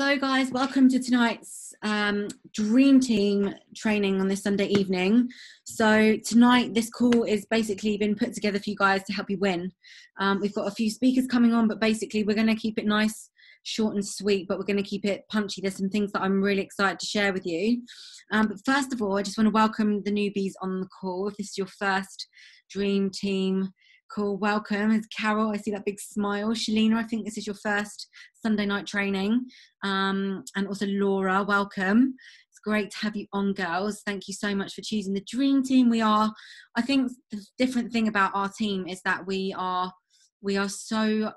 So guys, welcome to tonight's Dream Team training on this Sunday evening. So tonight, this call is basically been put together for you guys to help you win. We've got a few speakers coming on, but basically we're going to keep it nice, short and sweet, but we're going to keep it punchy. There's some things that I'm really excited to share with you. But first of all, I just want to welcome the newbies on the call. If this is your first Dream Team call, welcome. It's Carol. I see that big smile. Shalina, I think this is your first Sunday night training. And also Laura, welcome. It's great to have you on, girls. Thank you so much for choosing the Dream Team. I think the different thing about our team is that we are so,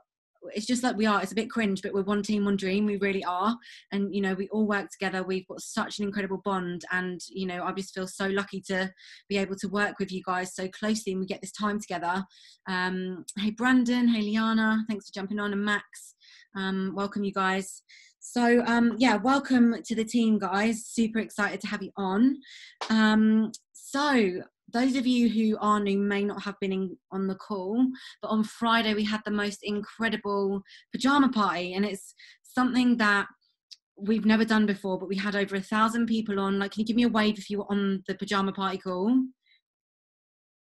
it's just like it's a bit cringe, but we're one team, one dream. We really are. And, you know, we all work together. We've got such an incredible bond. And, you know, I just feel so lucky to be able to work with you guys so closely and we get this time together. Hey, Brandon. Hey, Liana. Thanks for jumping on. And Max. Welcome, you guys. So, yeah, welcome to the team, guys. Super excited to have you on. So, those of you who are new may not have been on the call, but on Friday we had the most incredible pajama party, and it's something that we've never done before, but we had over 1,000 people on. Like, can you give me a wave if you were on the pajama party call?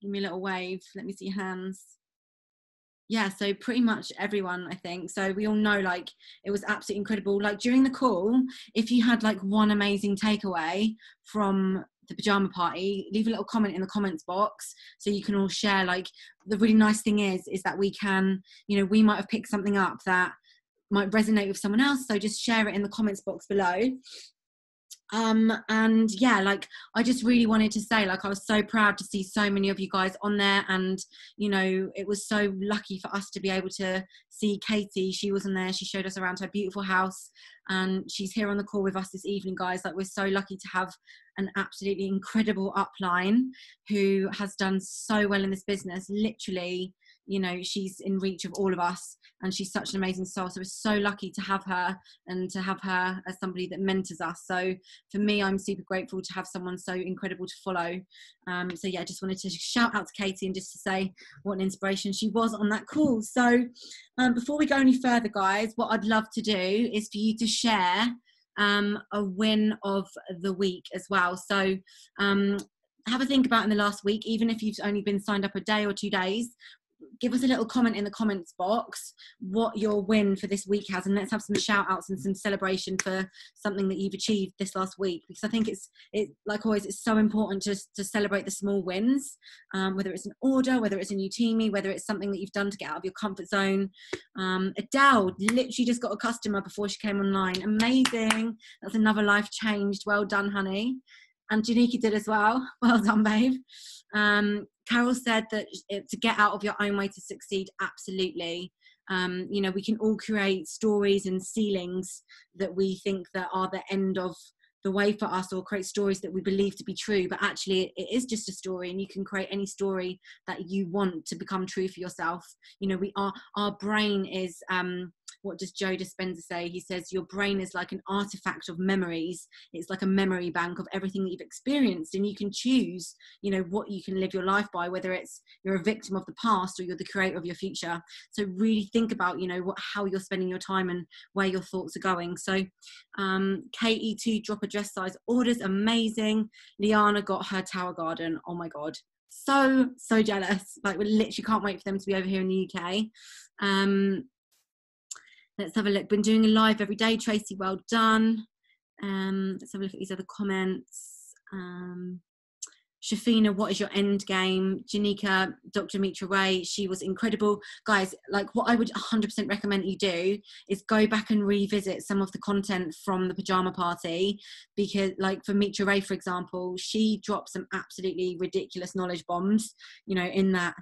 Give me a little wave. Let me see your hands. Yeah, so pretty much everyone, I think. So we all know, like, it was absolutely incredible. Like, during the call, if you had like one amazing takeaway from the pajama party, leave a little comment in the comments box so you can all share. Like, the really nice thing is that we can, you know, we might have picked something up that might resonate with someone else, so just share it in the comments box below. And yeah, like, I just really wanted to say, like, I was so proud to see so many of you guys on there, and, you know, it was so lucky for us to be able to see Katie. She was in there. She showed us around her beautiful house, and she's here on the call with us this evening, guys. Like, we're so lucky to have an absolutely incredible upline who has done so well in this business. Literally, you know, she's in reach of all of us, and she's such an amazing soul. So we're so lucky to have her, and to have her as somebody that mentors us. So for me, I'm super grateful to have someone so incredible to follow. So yeah, I just wanted to shout out to Katie and just to say what an inspiration she was on that call. So before we go any further, guys, what I'd love to do is for you to share a win of the week as well. So have a think about in the last week, even if you've only been signed up a day or 2 days. Give us a little comment in the comments box what your win for this week has, and let's have some shout outs and some celebration for something that you've achieved this last week, because I think it's like always, it's so important to celebrate the small wins, whether it's an order, whether it's a new teamie, whether it's something that you've done to get out of your comfort zone. Adele literally just got a customer before she came online. Amazing. That's another life changed. Well done, honey. And Janika did as well. Well done, babe. Carol said that to get out of your own way to succeed, absolutely. You know, we can all create stories and ceilings that we think that are the end of the way for us, or create stories that we believe to be true, but actually it is just a story, and you can create any story that you want to become true for yourself. You know, our brain is what does Joe Dispenza say? He says your brain is like an artifact of memories. It's like a memory bank of everything that you've experienced, and you can choose, you know, what you can live your life by, whether it's you're a victim of the past or you're the creator of your future. So really think about, you know, how you're spending your time and where your thoughts are going. So KE2 drop a dress size orders, amazing. Liana got her tower garden. Oh my god, so jealous. Like, we literally can't wait for them to be over here in the UK. Let's have a look. Been doing a live every day. Tracy, well done. Let's have a look at these other comments. Shafina, what is your end game? Janika, Dr. Mitra Ray, she was incredible. Guys, like, what I would 100% recommend you do is go back and revisit some of the content from the pajama party, because, like, for Mitra Ray, for example, she dropped some absolutely ridiculous knowledge bombs, you know, in that,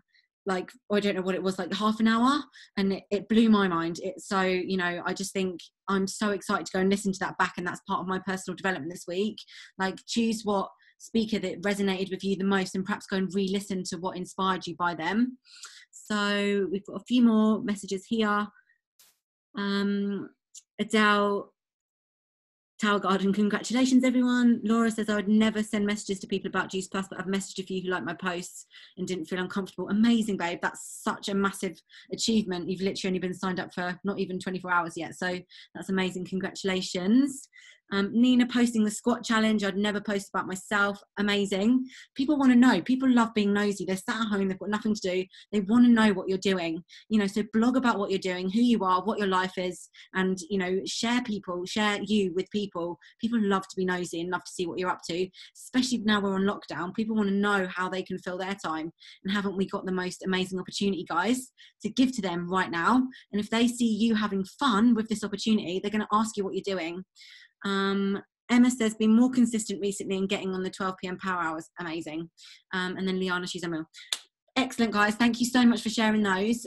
like, I don't know what it was, like half an hour, and it blew my mind. It's so, you know, I just think I'm so excited to go and listen to that back, and that's part of my personal development this week. Like, choose what speaker that resonated with you the most, and perhaps go and re-listen to what inspired you by them. So we've got a few more messages here. Adele, Tower Garden, congratulations everyone. Laura says, I would never send messages to people about Juice Plus, but I've messaged a few who liked my posts and didn't feel uncomfortable. Amazing, babe. That's such a massive achievement. You've literally only been signed up for not even 24 hours yet. So that's amazing. Congratulations. Nina posting the squat challenge. I'd never post about myself. Amazing. People want to know. People love being nosy. They're sat at home. They've got nothing to do. They want to know what you're doing. You know, so blog about what you're doing, who you are, what your life is, and, you know, share you with people. People love to be nosy and love to see what you're up to, especially now we're on lockdown. People want to know how they can fill their time. And haven't we got the most amazing opportunity, guys, to give to them right now? And if they see you having fun with this opportunity, they're going to ask you what you're doing. Emma says, been more consistent recently and getting on the 12 p.m. power hours. Amazing. And then Liana, she's Emma. Excellent, guys. Thank you so much for sharing those.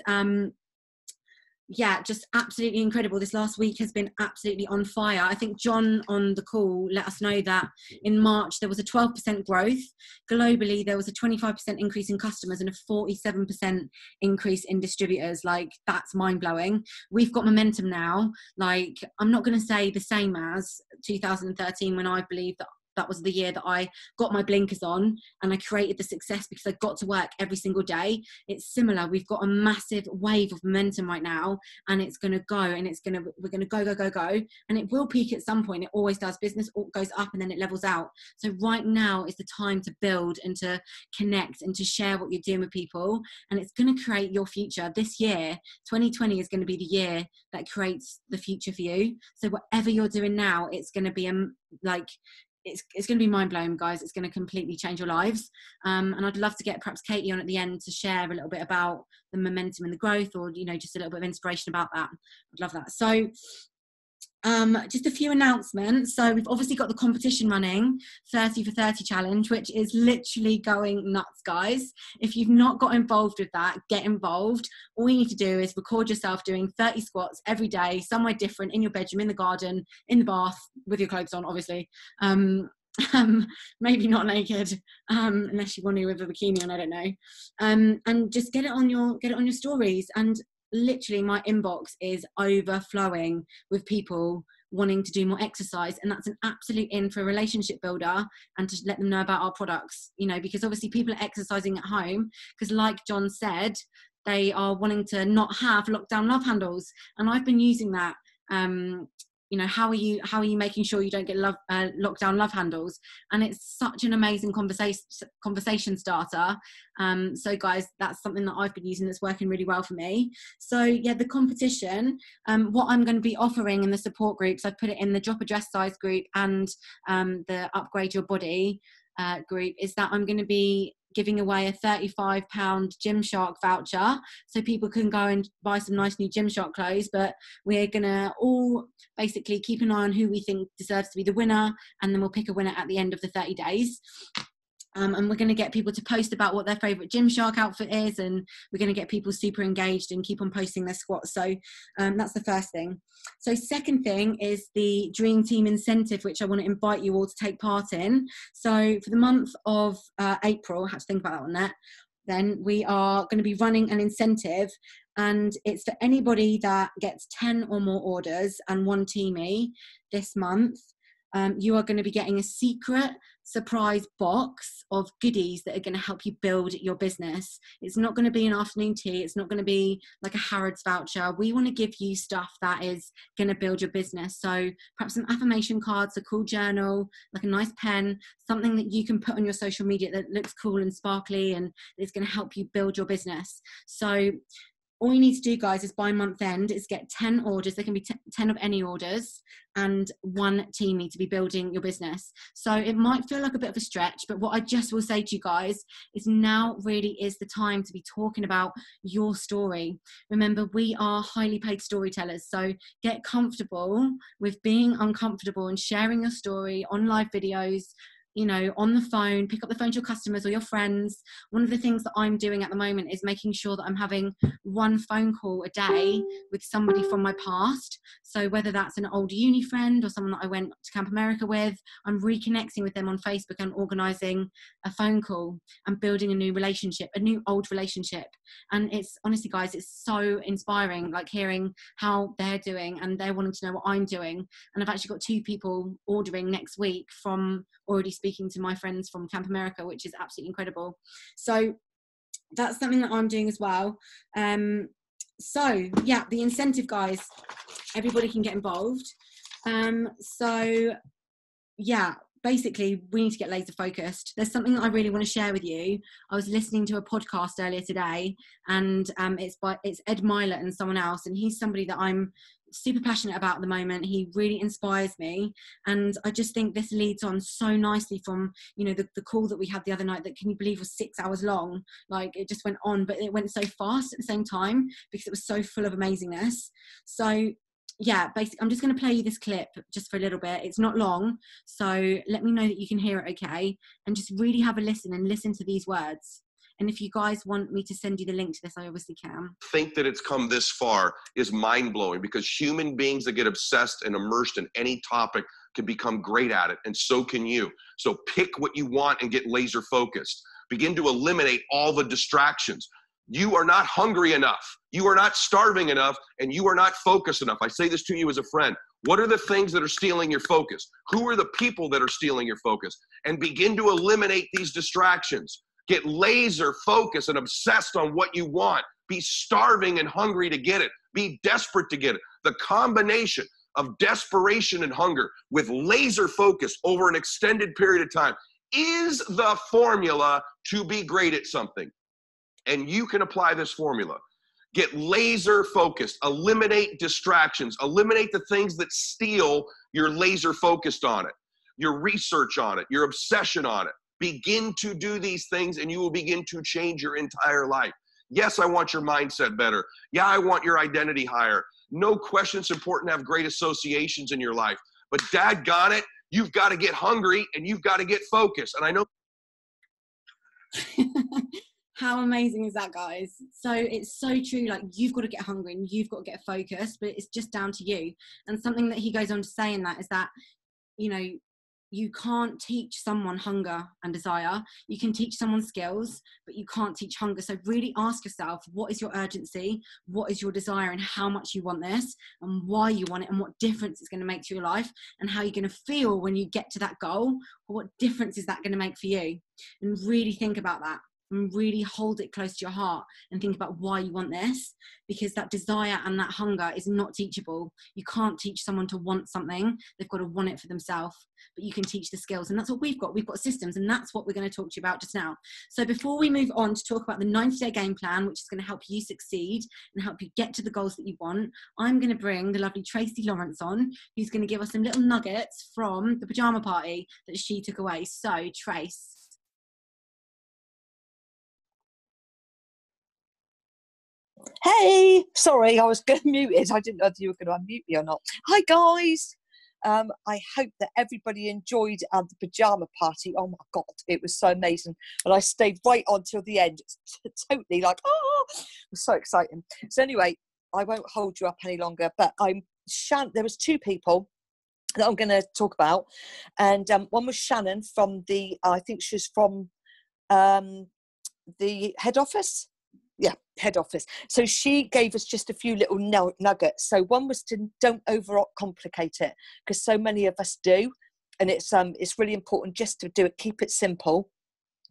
Yeah, just absolutely incredible. This last week has been absolutely on fire. I think John on the call let us know that in March there was a 12% growth. Globally, there was a 25% increase in customers and a 47% increase in distributors. Like, that's mind-blowing. We've got momentum now. Like, I'm not going to say the same as 2013 when I believe that was the year that I got my blinkers on and I created the success because I got to work every single day. It's similar. We've got a massive wave of momentum right now, and it's going to go, and we're going to go, and it will peak at some point. It always does. Business goes up and then it levels out. So right now is the time to build and to connect and to share what you're doing with people, and it's going to create your future. This year, 2020, is going to be the year that creates the future for you. So whatever you're doing now, it's going to be it's going to be mind-blowing, guys. It's going to completely change your lives. And I'd love to get perhaps Katie on at the end to share a little bit about the momentum and the growth, or, you know, just a little bit of inspiration about that. I'd love that. So just a few announcements. So we've obviously got the competition running, 30 for 30 challenge, which is literally going nuts, guys. If you've not got involved with that, get involved. All you need to do is record yourself doing 30 squats every day, somewhere different, in your bedroom, in the garden, in the bath, with your clothes on, obviously. Maybe not naked, unless you want to with a bikini on, I don't know. And just get it on your stories. And literally my inbox is overflowing with people wanting to do more exercise, and that's an absolute in for a relationship builder, and to let them know about our products, you know, because obviously people are exercising at home because, like John said, they are wanting to not have lockdown love handles. And I've been using that. You know, how are you making sure you don't get lockdown love handles? And it's such an amazing conversation starter. So guys, that's something that I've been using that's working really well for me. So yeah, the competition, what I'm going to be offering in the support groups, I've put it in the drop a dress size group and the upgrade your body group, is that I'm going to be giving away a £35 Gymshark voucher, so people can go and buy some nice new Gymshark clothes. But we're gonna all basically keep an eye on who we think deserves to be the winner, and then we'll pick a winner at the end of the 30 days. And we're going to get people to post about what their favourite Gymshark outfit is, and we're going to get people super engaged and keep on posting their squats. So that's the first thing. So second thing is the Dream Team Incentive, which I want to invite you all to take part in. So for the month of April, I have to think about that one there. Then we are going to be running an incentive, and it's for anybody that gets 10 or more orders and one teamie this month. You are going to be getting a secret surprise box of goodies that are going to help you build your business. It's not going to be an afternoon tea. It's not going to be like a Harrods voucher. We want to give you stuff that is going to build your business. So perhaps some affirmation cards, a cool journal, like a nice pen, something that you can put on your social media that looks cool and sparkly and is going to help you build your business. So all you need to do, guys, is by month end is get 10 orders. There can be 10 of any orders and one teamie to be building your business. So it might feel like a bit of a stretch, but what I just will say to you guys is now really is the time to be talking about your story. Remember, we are highly paid storytellers. So get comfortable with being uncomfortable and sharing your story on live videos, you know, on the phone, pick up the phone to your customers or your friends. One of the things that I'm doing at the moment is making sure that I'm having one phone call a day with somebody from my past. So whether that's an old uni friend or someone that I went to Camp America with, I'm reconnecting with them on Facebook and organising a phone call and building a new relationship, a new old relationship. And it's honestly, guys, it's so inspiring, like hearing how they're doing and they're wanting to know what I'm doing. And I've actually got 2 people ordering next week from already speaking to my friends from Camp America, which is absolutely incredible. So that's something that I'm doing as well. So yeah, the incentive, guys, everybody can get involved. So yeah, basically we need to get laser focused. There's something that I really want to share with you. I was listening to a podcast earlier today, and it's Ed Milet and someone else, and he's somebody that I'm super passionate about at the moment. He really inspires me, and I just think this leads on so nicely from, you know, the call that we had the other night that, can you believe, was 6 hours long. Like, it just went on, but it went so fast at the same time because it was so full of amazingness. So yeah, basically I'm just going to play you this clip just for a little bit. It's not long, so let me know that you can hear it okay, and just really have a listen and listen to these words. And if you guys want me to send you the link to this, I obviously can. Think that it's come this far is mind-blowing, because human beings that get obsessed and immersed in any topic can become great at it, and so can you. So pick what you want and get laser focused. Begin to eliminate all the distractions. You are not hungry enough. You are not starving enough, and you are not focused enough. I say this to you as a friend. What are the things that are stealing your focus? Who are the people that are stealing your focus? And begin to eliminate these distractions. Get laser focused and obsessed on what you want. Be starving and hungry to get it. Be desperate to get it. The combination of desperation and hunger with laser focus over an extended period of time is the formula to be great at something. And you can apply this formula. Get laser focused, eliminate distractions, eliminate the things that steal your laser focused on it, your research on it, your obsession on it. Begin to do these things and you will begin to change your entire life. Yes, I want your mindset better. Yeah, I want your identity higher. No question it's important to have great associations in your life. But daggone it, you've got to get hungry and you've got to get focused. And I know. How amazing is that, guys? So it's so true. Like, you've got to get hungry and you've got to get focused, but it's just down to you. And something that he goes on to say in that is that, you know, you can't teach someone hunger and desire. You can teach someone skills, but you can't teach hunger. So really ask yourself, what is your urgency? What is your desire, and how much you want this, and why you want it, and what difference it's going to make to your life, and how you're going to feel when you get to that goal, or what difference is that going to make for you? And really think about that. And really hold it close to your heart and think about why you want this, because that desire and that hunger is not teachable. You can't teach someone to want something. They've got to want it for themselves, but you can teach the skills, and that's what we've got. We've got systems, and that's what we're going to talk to you about just now. So before we move on to talk about the 90-day game plan, which is going to help you succeed and help you get to the goals that you want, I'm going to bring the lovely Tracy Lawrence on, who's going to give us some little nuggets from the pajama party that she took away. So Trace. Hey, sorry, I was muted. I didn't know if you were going to unmute me or not. Hi, guys. I hope that everybody enjoyed the pajama party. Oh, my God, it was so amazing. And I stayed right on till the end. It's totally like, oh, it was so exciting. So anyway, I won't hold you up any longer, but there was 2 people that I'm going to talk about. And one was Shannon from I think she's from the head office. Yeah, head office. So she gave us just a few little nuggets. So one was to don't overcomplicate it, because so many of us do, and it's really important just to do it. Keep it simple.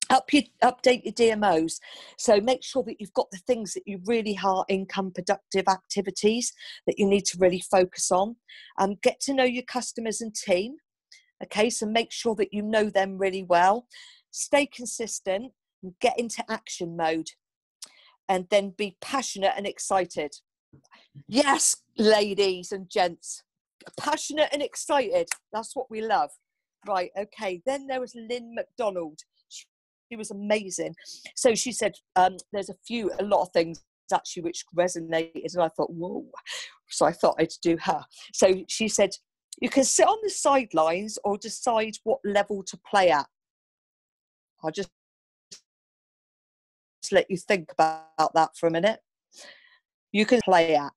Update your DMOs. So make sure that you've got the things that you really are income productive activities that you need to really focus on. Get to know your customers and team. Okay, so make sure that you know them really well. Stay consistent and get into action mode. And then be passionate and excited. Yes, ladies and gents, passionate and excited. That's what we love. Right, okay. Then there was Lynn McDonald. She was amazing. So she said there's a lot of things actually which resonated, and I thought, whoa. So I thought I'd do her. So she said, you can sit on the sidelines or decide what level to play at. I'll just let you think about that for a minute. You can play at.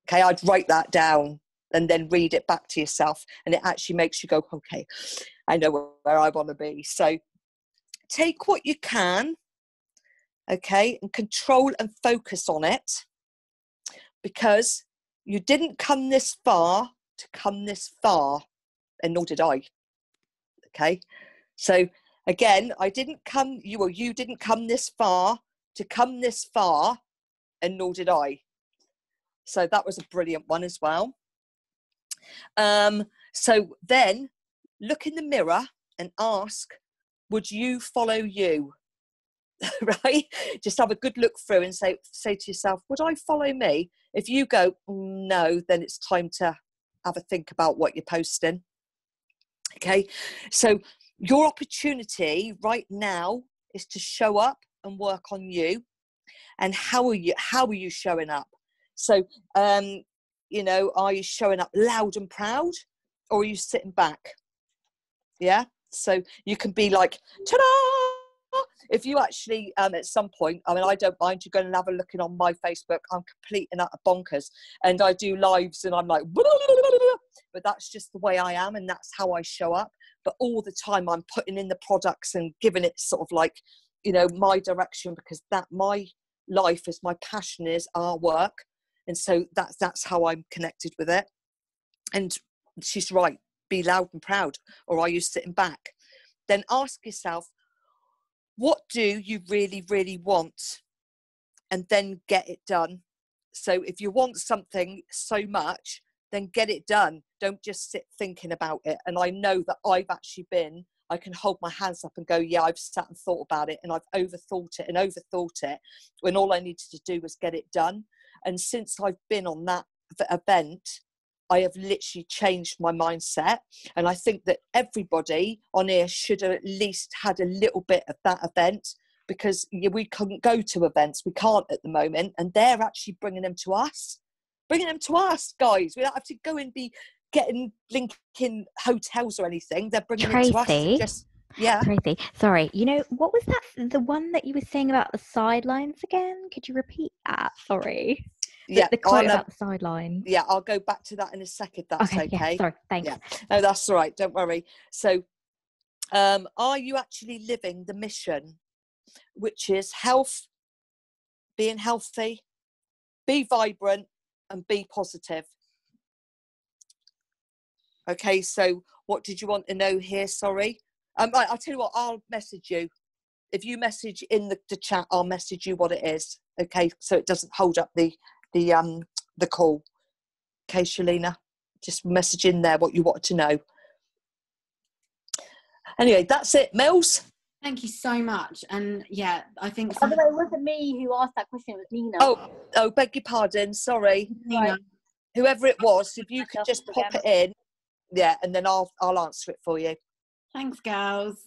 Okay, I'd write that down and then read it back to yourself, and it actually makes you go, okay, I know where I want to be. So take what you can, okay, and control and focus on it, because you didn't come this far to come this far, and nor did I. Okay, so again, I didn't come, you didn't come this far to come this far, and nor did I. So that was a brilliant one as well. So then look in the mirror and ask, would you follow you? Right? Just have a good look through and say to yourself, would I follow me? If you go, no, then it's time to have a think about what you're posting. Okay, so your opportunity right now is to show up and work on you. And how are you showing up? So you know, are you showing up loud and proud, or are you sitting back? Yeah, so you can be like, ta-da! If you actually at some point, I mean, I don't mind you going and have a look in on my Facebook. I'm complete and utter bonkers, and I do lives and I'm like, but that's just the way I am, and that's how I show up. But all the time I'm putting in the products and giving it sort of like, you know, my direction, because that my life is, my passion is our work. And so that's how I'm connected with it. And she's right, be loud and proud, or are you sitting back? Then ask yourself, what do you really, really want? And then get it done. So if you want something so much, then get it done. Don't just sit thinking about it. And I know that I can hold my hands up and go, yeah, I've sat and thought about it, and I've overthought it, when all I needed to do was get it done. And since I've been on that event, I have literally changed my mindset. And I think that everybody on here should have at least had a little bit of that event, because we couldn't go to events. We can't at the moment. And they're actually bringing them to us, guys. We don't have to go and be linking hotels or anything. They're bringing it to us to just, yeah. Tracy, sorry, you know, what was that, the one that you were saying about the sidelines again? Could you repeat that? Sorry. The quote about the sidelines. Yeah, I'll go back to that in a second. That's okay. Yeah, sorry, thanks. Yeah. No, that's all right. Don't worry. So, are you actually living the mission, which is health, being healthy, be vibrant, and be positive? Okay, so what did you want to know here? Sorry. I'll tell you what, I'll message you. If you message in the chat, I'll message you what it is. Okay, so it doesn't hold up the call. Okay, Shalina, just message in there what you wanted to know. Anyway, that's it, Mills. Thank you so much. And yeah, I think by the way, it wasn't me who asked that question, it was Nina. Oh, beg your pardon, sorry. Nina. Right. Whoever it was, if you could just pop it in, yeah, and then I'll answer it for you. Thanks, girls.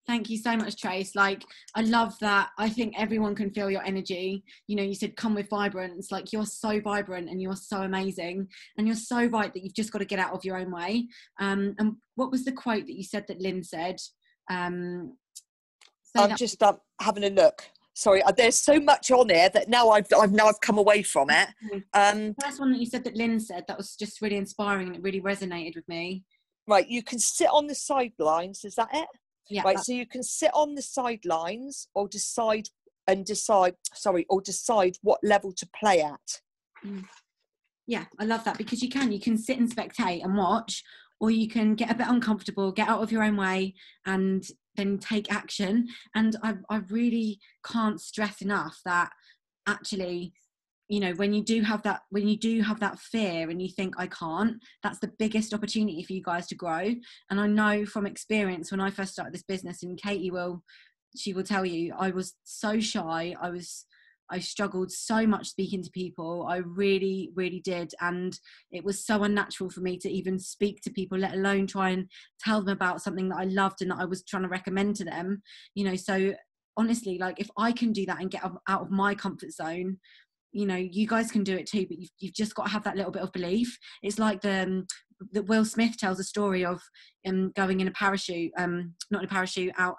Thank you so much, Trace. Like, I love that. I think everyone can feel your energy. You know, you said come with vibrance. Like, you're so vibrant and you're so amazing. And you're so right that you've just got to get out of your own way. And what was the quote that you said that Lynn said? I'm just having a look. Sorry, there's so much on here that now I've come away from it. The first one that you said that Lynn said, that was just really inspiring and it really resonated with me. Right, you can sit on the sidelines. Is that it? Yeah. Right, so you can sit on the sidelines or decide what level to play at. Yeah, I love that, because you can sit and spectate and watch, or you can get a bit uncomfortable, get out of your own way, and then take action. And I really can't stress enough that actually, you know, when you do have that fear and you think I can't, that's the biggest opportunity for you guys to grow. And I know from experience, when I first started this business, and Katie she will tell you, I was so shy. I struggled so much speaking to people. I really, really did. And it was so unnatural for me to even speak to people, let alone try and tell them about something that I loved and that I was trying to recommend to them. You know, so honestly, like, if I can do that and get out of my comfort zone, you know, you guys can do it too, but you've just got to have that little bit of belief. It's like the that Will Smith tells a story of going in a parachute, not in a parachute, out,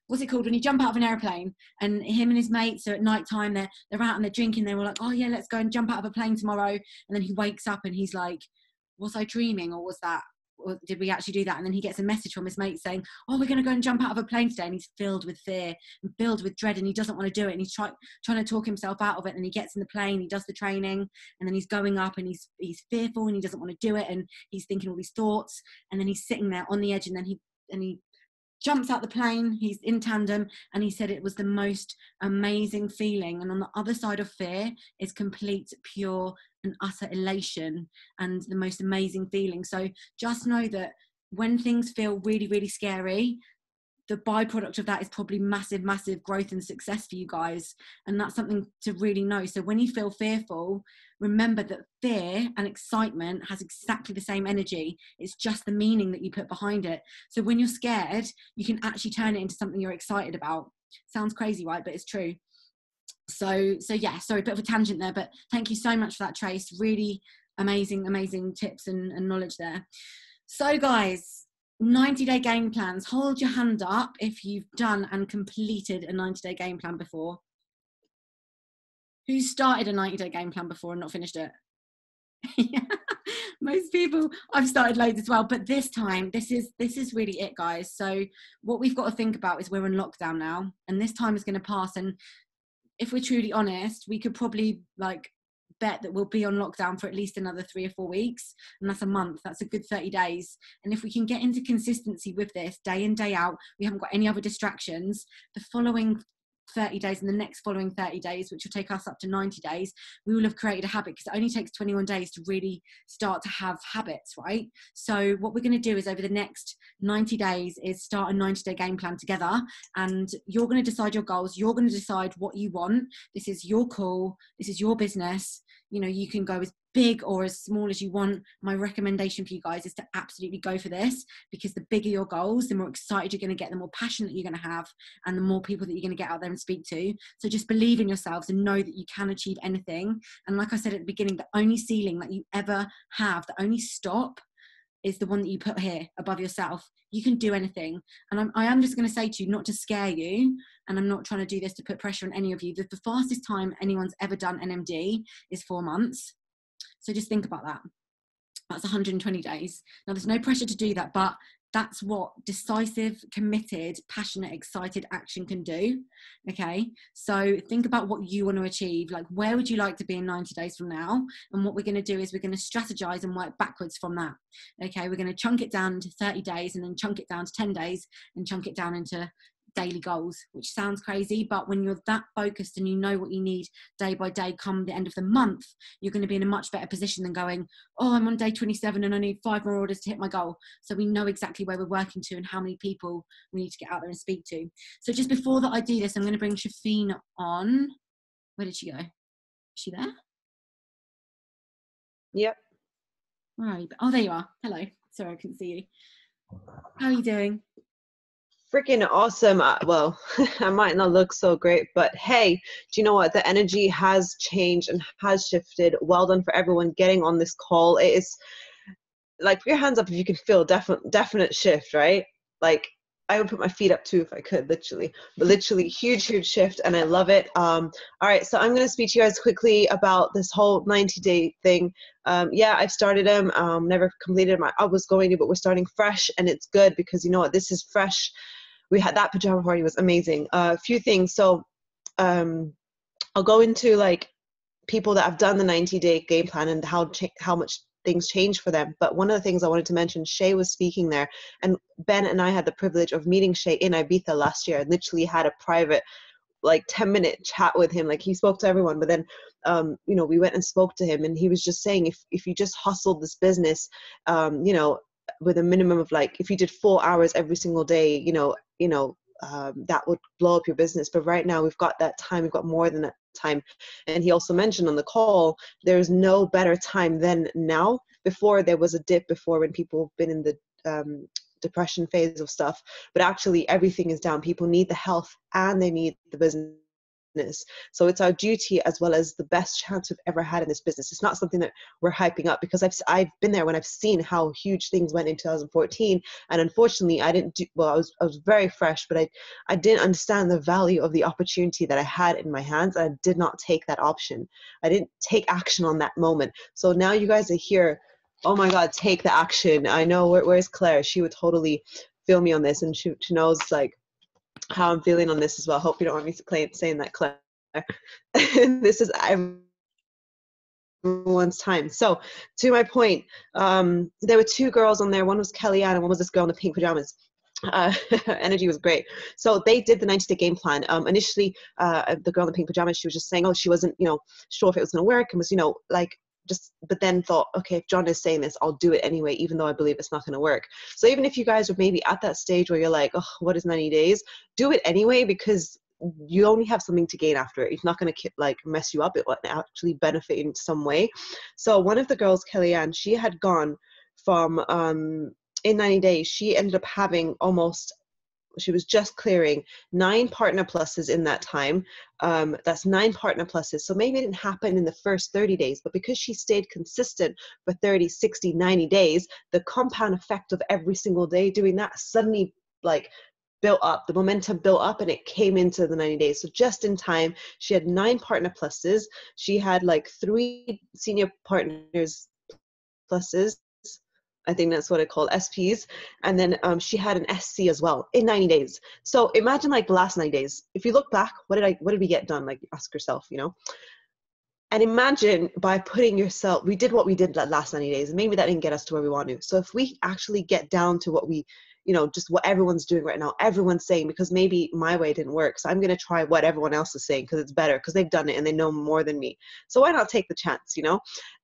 what's it called when you jump out of an airplane, and him and his mates are at night time, they're out and they're drinking, they were like, oh yeah, let's go and jump out of a plane tomorrow, and then he wakes up and he's like, was I dreaming, or was that, or did we actually do that? And then he gets a message from his mate saying, oh, we're going to go and jump out of a plane today, and he's filled with fear and filled with dread, and he doesn't want to do it, and he's trying to talk himself out of it, and he gets in the plane, he does the training, and then he's going up, and he's fearful, and he doesn't want to do it, and he's thinking all these thoughts, and then he's sitting there on the edge, and then he jumps out the plane, he's in tandem, and he said it was the most amazing feeling. And on the other side of fear is complete, pure and utter elation, and the most amazing feeling. So just know that when things feel really, really scary, the byproduct of that is probably massive growth and success for you guys. And that's something to really know. So when you feel fearful, remember that fear and excitement has exactly the same energy. It's just the meaning that you put behind it. So when you're scared, you can actually turn it into something you're excited about. Sounds crazy, right? But it's true. So yeah, sorry, a bit of a tangent there, but thank you so much for that, Trace. Really amazing tips and knowledge there. So guys, 90-day game plans. Hold your hand up if you've done and completed a 90-day game plan before. Who started a 90-day game plan before and not finished it? Yeah, most people. I've started loads as well, but this time, this is really it, guys. So what we've got to think about is we're in lockdown now, and this time is going to pass. And if we're truly honest, we could probably bet that we'll be on lockdown for at least another 3 or 4 weeks, and that's a month. That's a good 30 days. And if we can get into consistency with this day in, day out, we haven't got any other distractions, the following 30 days and the next following 30 days, which will take us up to 90 days, we will have created a habit, because it only takes 21 days to really start to have habits, right? So what we're going to do is over the next 90 days is start a 90-day game plan together, and you're going to decide your goals. You're going to decide what you want. This is your call. This is your business. You know, you can go as big or as small as you want. My recommendation for you guys is to absolutely go for this, because the bigger your goals, the more excited you're going to get, the more passion that you're going to have, and the more people that you're going to get out there and speak to. So just believe in yourselves and know that you can achieve anything. And like I said at the beginning, the only ceiling that you ever have, the only stop, is the one that you put here above yourself. You can do anything. And I am just going to say to you, not to scare you, and I'm not trying to do this to put pressure on any of you, that the fastest time anyone's ever done NMD is 4 months. So just think about that. That's 120 days. Now, there's no pressure to do that, but that's what decisive, committed, passionate, excited action can do. Okay, so think about what you want to achieve. Like, where would you like to be in 90 days from now? And what we're going to do is we're going to strategize and work backwards from that. Okay, we're going to chunk it down into 30 days, and then chunk it down to 10 days, and chunk it down into daily goals, which sounds crazy, but when you're that focused and you know what you need day by day, come the end of the month, you're going to be in a much better position than going, oh, I'm on day 27 and I need 5 more orders to hit my goal. So we know exactly where we're working to and how many people we need to get out there and speak to. So just before that I do this, I'm going to bring Shafine on. Where did she go? Is she there? Yep. Where are you? Oh, there you are. Hello. Sorry, I couldn't see you. How are you doing? Freaking awesome. Well, I might not look so great, but hey, do you know what? The energy has changed and has shifted. Well done for everyone getting on this call. It is like, put your hands up if you can feel definite shift, right? Like, I would put my feet up too if I could, but literally huge shift, and I love it. All right, so I'm going to speak to you guys quickly about this whole 90-day thing. Yeah, I've started them, never completed them. I was going to, but we're starting fresh, and it's good because you know what? This is fresh. We had that pajama party, was amazing. A few things. So I'll go into like people that have done the 90-day game plan and how much things change for them. But one of the things I wanted to mention, Shay was speaking there, and Ben and I had the privilege of meeting Shay in Ibiza last year. I literally had a private like 10-minute chat with him. Like, he spoke to everyone, but then you know, we went and spoke to him, and he was just saying, if you just hustled this business, you know, with a minimum of like, if you did 4 hours every single day, you know, that would blow up your business. But right now we've got that time, we've got more than that time. And he also mentioned on the call, there's no better time than now. Before, there was a dip before when people have been in the depression phase of stuff, but actually everything is down. People need the health and they need the business So it's our duty, as well as the best chance we've ever had in this business. It's not something that we're hyping up, because I've been there when I've seen how huge things went in 2014. And unfortunately, I didn't do well. I was very fresh, but I didn't understand the value of the opportunity that I had in my hands. I did not take that option. I didn't take action on that moment. So now you guys are here. Oh my God, take the action. I know, where's Claire? She would totally feel me on this, and she knows like how I'm feeling on this as well. Hope you don't want me to saying that, Claire. This is everyone's time. So to my point, there were two girls on there. One was Kellyanne and one was this girl in the pink pajamas. Energy was great. So they did the 90-day game plan. Initially, the girl in the pink pajamas, she was just saying, oh, she wasn't, sure if it was going to work, and was, but then thought, okay, if John is saying this, I'll do it anyway, even though I believe it's not going to work. So even if you guys are maybe at that stage where you're like, oh, what is 90 days? Do it anyway, because you only have something to gain after it. It's not going to mess you up. It will actually benefit in some way. So one of the girls, Kellyanne, she had gone from, in 90 days, she ended up having she was just clearing 9 partner pluses in that time. That's 9 partner pluses. So maybe it didn't happen in the first 30 days, but because she stayed consistent for 30, 60, 90 days, the compound effect of every single day doing that suddenly built up, the momentum built up, and it came into the 90 days. So just in time, she had 9 partner pluses. She had 3 senior partners pluses. I think that's what I call SPs. And then she had an SC as well in 90 days. So imagine the last 90 days. If you look back, what did we get done? Ask yourself, And imagine by putting yourself, we did what we did that last 90 days, and maybe that didn't get us to where we want to. So if we actually get down to what we, just what everyone's doing right now, everyone's saying, because maybe my way didn't work, so I'm going to try what everyone else is saying because it's better, because they've done it and they know more than me. So why not take the chance,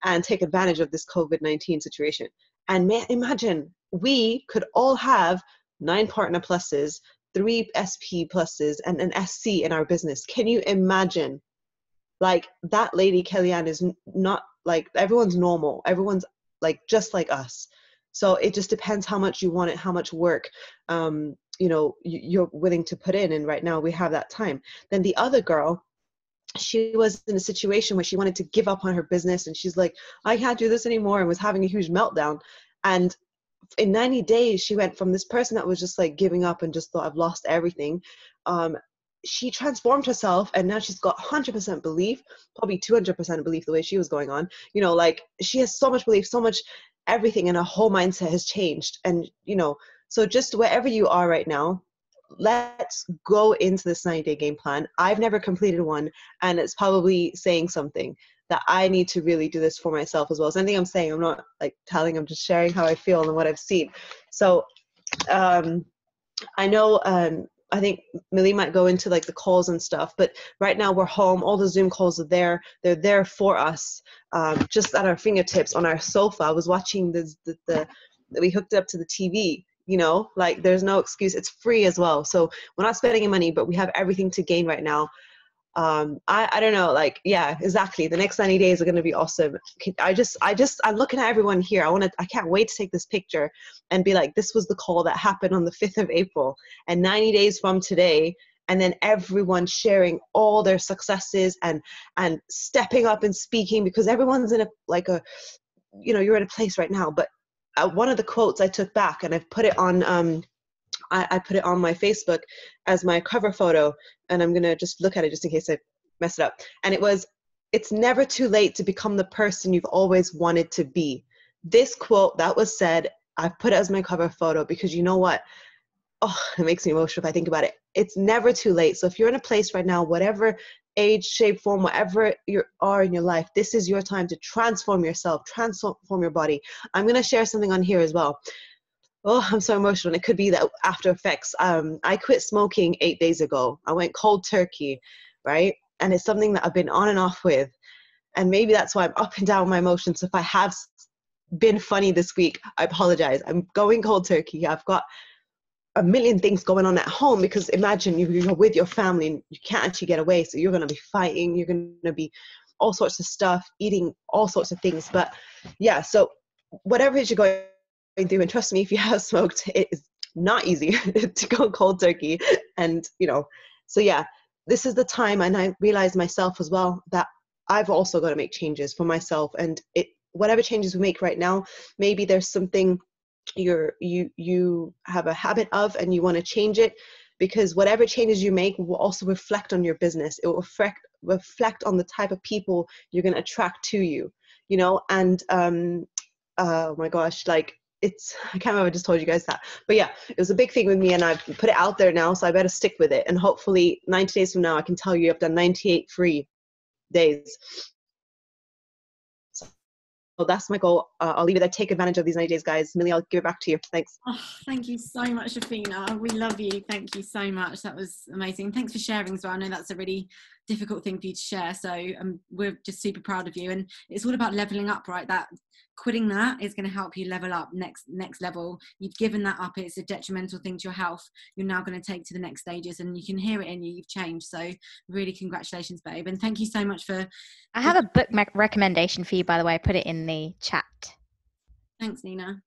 and take advantage of this COVID-19 situation? And imagine we could all have 9 partner pluses, 3 SP pluses, and an SC in our business. Can you imagine? That lady Kellyanne is not everyone's normal. Everyone's just like us. So it just depends how much you want it, how much work, you're willing to put in. And right now we have that time. Then the other girl, she was in a situation where she wanted to give up on her business, and she's like, I can't do this anymore, and was having a huge meltdown. And in 90 days, she went from this person that was just giving up and just thought, I've lost everything. She transformed herself, and now she's got 100% belief, probably 200% belief the way she was going on. She has so much belief, so much everything, and her whole mindset has changed. And, so just wherever you are right now, let's go into this 90-day game plan. I've never completed one, and it's probably saying something that I need to really do this for myself as well. So anything I'm saying, I'm not telling, I'm just sharing how I feel and what I've seen. So I know, I think Millie might go into the calls and stuff, but right now we're home. All the Zoom calls are there. They're there for us, just at our fingertips on our sofa. I was watching we hooked it up to the TV. There's no excuse. It's free as well. So we're not spending any money, but we have everything to gain right now. I don't know, yeah, exactly. The next 90 days are going to be awesome. I'm looking at everyone here. I can't wait to take this picture and be this was the call that happened on the 5th of April, and 90 days from today. And then everyone sharing all their successes and stepping up and speaking, because everyone's in you're in a place right now. But one of the quotes I took back, and I've put it on, I put it on my Facebook as my cover photo, and I'm going to just look at it just in case I mess it up. And it was, it's never too late to become the person you've always wanted to be. This quote that was said, I've put it as my cover photo because you know what? Oh, it makes me emotional if I think about it. It's never too late. So if you're in a place right now, whatever age, shape, form, whatever you are in your life, this is your time to transform yourself, transform your body. I'm going to share something on here as well. Oh, I'm so emotional. And it could be that after effects. I quit smoking 8 days ago. I went cold turkey, right? And it's something that I've been on and off with. And maybe that's why I'm up and down with my emotions. If I have been funny this week, I apologize. I'm going cold turkey. I've got a million things going on at home, because imagine you're with your family and you can't actually get away. So you're going to be fighting. You're going to be all sorts of stuff, eating all sorts of things. But yeah, so whatever it is you're going through, and trust me, if you have smoked, it is not easy to go cold turkey. And so yeah, this is the time, and I realized myself as well that I've also got to make changes for myself. And whatever changes we make right now, maybe there's something you have a habit of and you want to change it, because whatever changes you make will also reflect on your business. It will reflect on the type of people you're going to attract to you, you know. And oh my gosh, like, I can't remember, I just told you guys that, but yeah, it was a big thing with me, and I've put it out there now, so I better stick with it. And hopefully 90 days from now, I can tell you I've done 98 free days. So that's my goal. I'll leave it there. Take advantage of these 90 days, guys. Millie, I'll give it back to you. Thanks. Oh, thank you so much, Afina. We love you. Thank you so much. That was amazing. Thanks for sharing as well. I know that's a really difficult thing for you to share. So we're just super proud of you. And it's all about leveling up, right? That quitting that is going to help you level up next level. You've given that up. It's a detrimental thing to your health. You're now going to take to the next stages, and you can hear it in you. You've changed. So really congratulations, babe. And thank you so much for... I have a book recommendation for you, by the way. I put it in the chat. Thanks, Nina.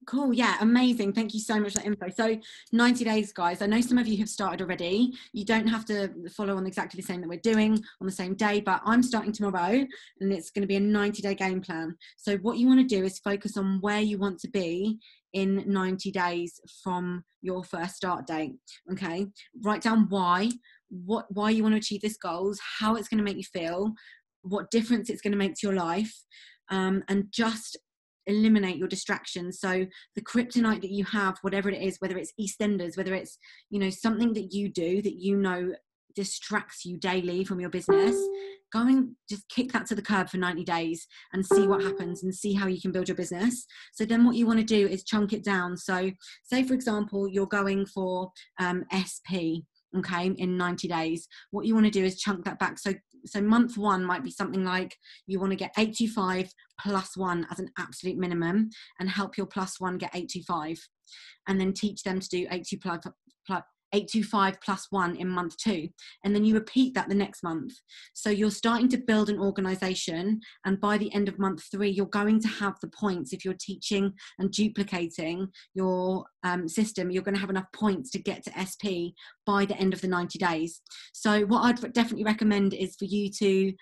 Cool. Yeah, amazing. Thank you so much for that info. So 90 days, guys. I know some of you have started already. You don't have to follow on exactly the same that we're doing on the same day, but I'm starting tomorrow, and it's going to be a 90-day game plan. So what you want to do is focus on where you want to be in 90 days from your first start date. Okay. Write down why you want to achieve this goals, how it's going to make you feel, what difference it's going to make to your life, and just eliminate your distractions. So the kryptonite that you have, whatever it is, whether it's EastEnders, whether it's, you know, something that you do that you know distracts you daily from your business, go and just kick that to the curb for 90 days and see what happens, and see how you can build your business. So then what you want to do is chunk it down. So say, for example, you're going for SP, okay, in 90 days. What you want to do is chunk that back. So month one might be something like you want to get 825 plus one as an absolute minimum, and help your plus one get 825, and then teach them to do 825 plus one in month two, and then you repeat that the next month. So you're starting to build an organization, and by the end of month three, you're going to have the points. If you're teaching and duplicating your system, you're going to have enough points to get to SP by the end of the 90 days. So what I'd definitely recommend is for you to,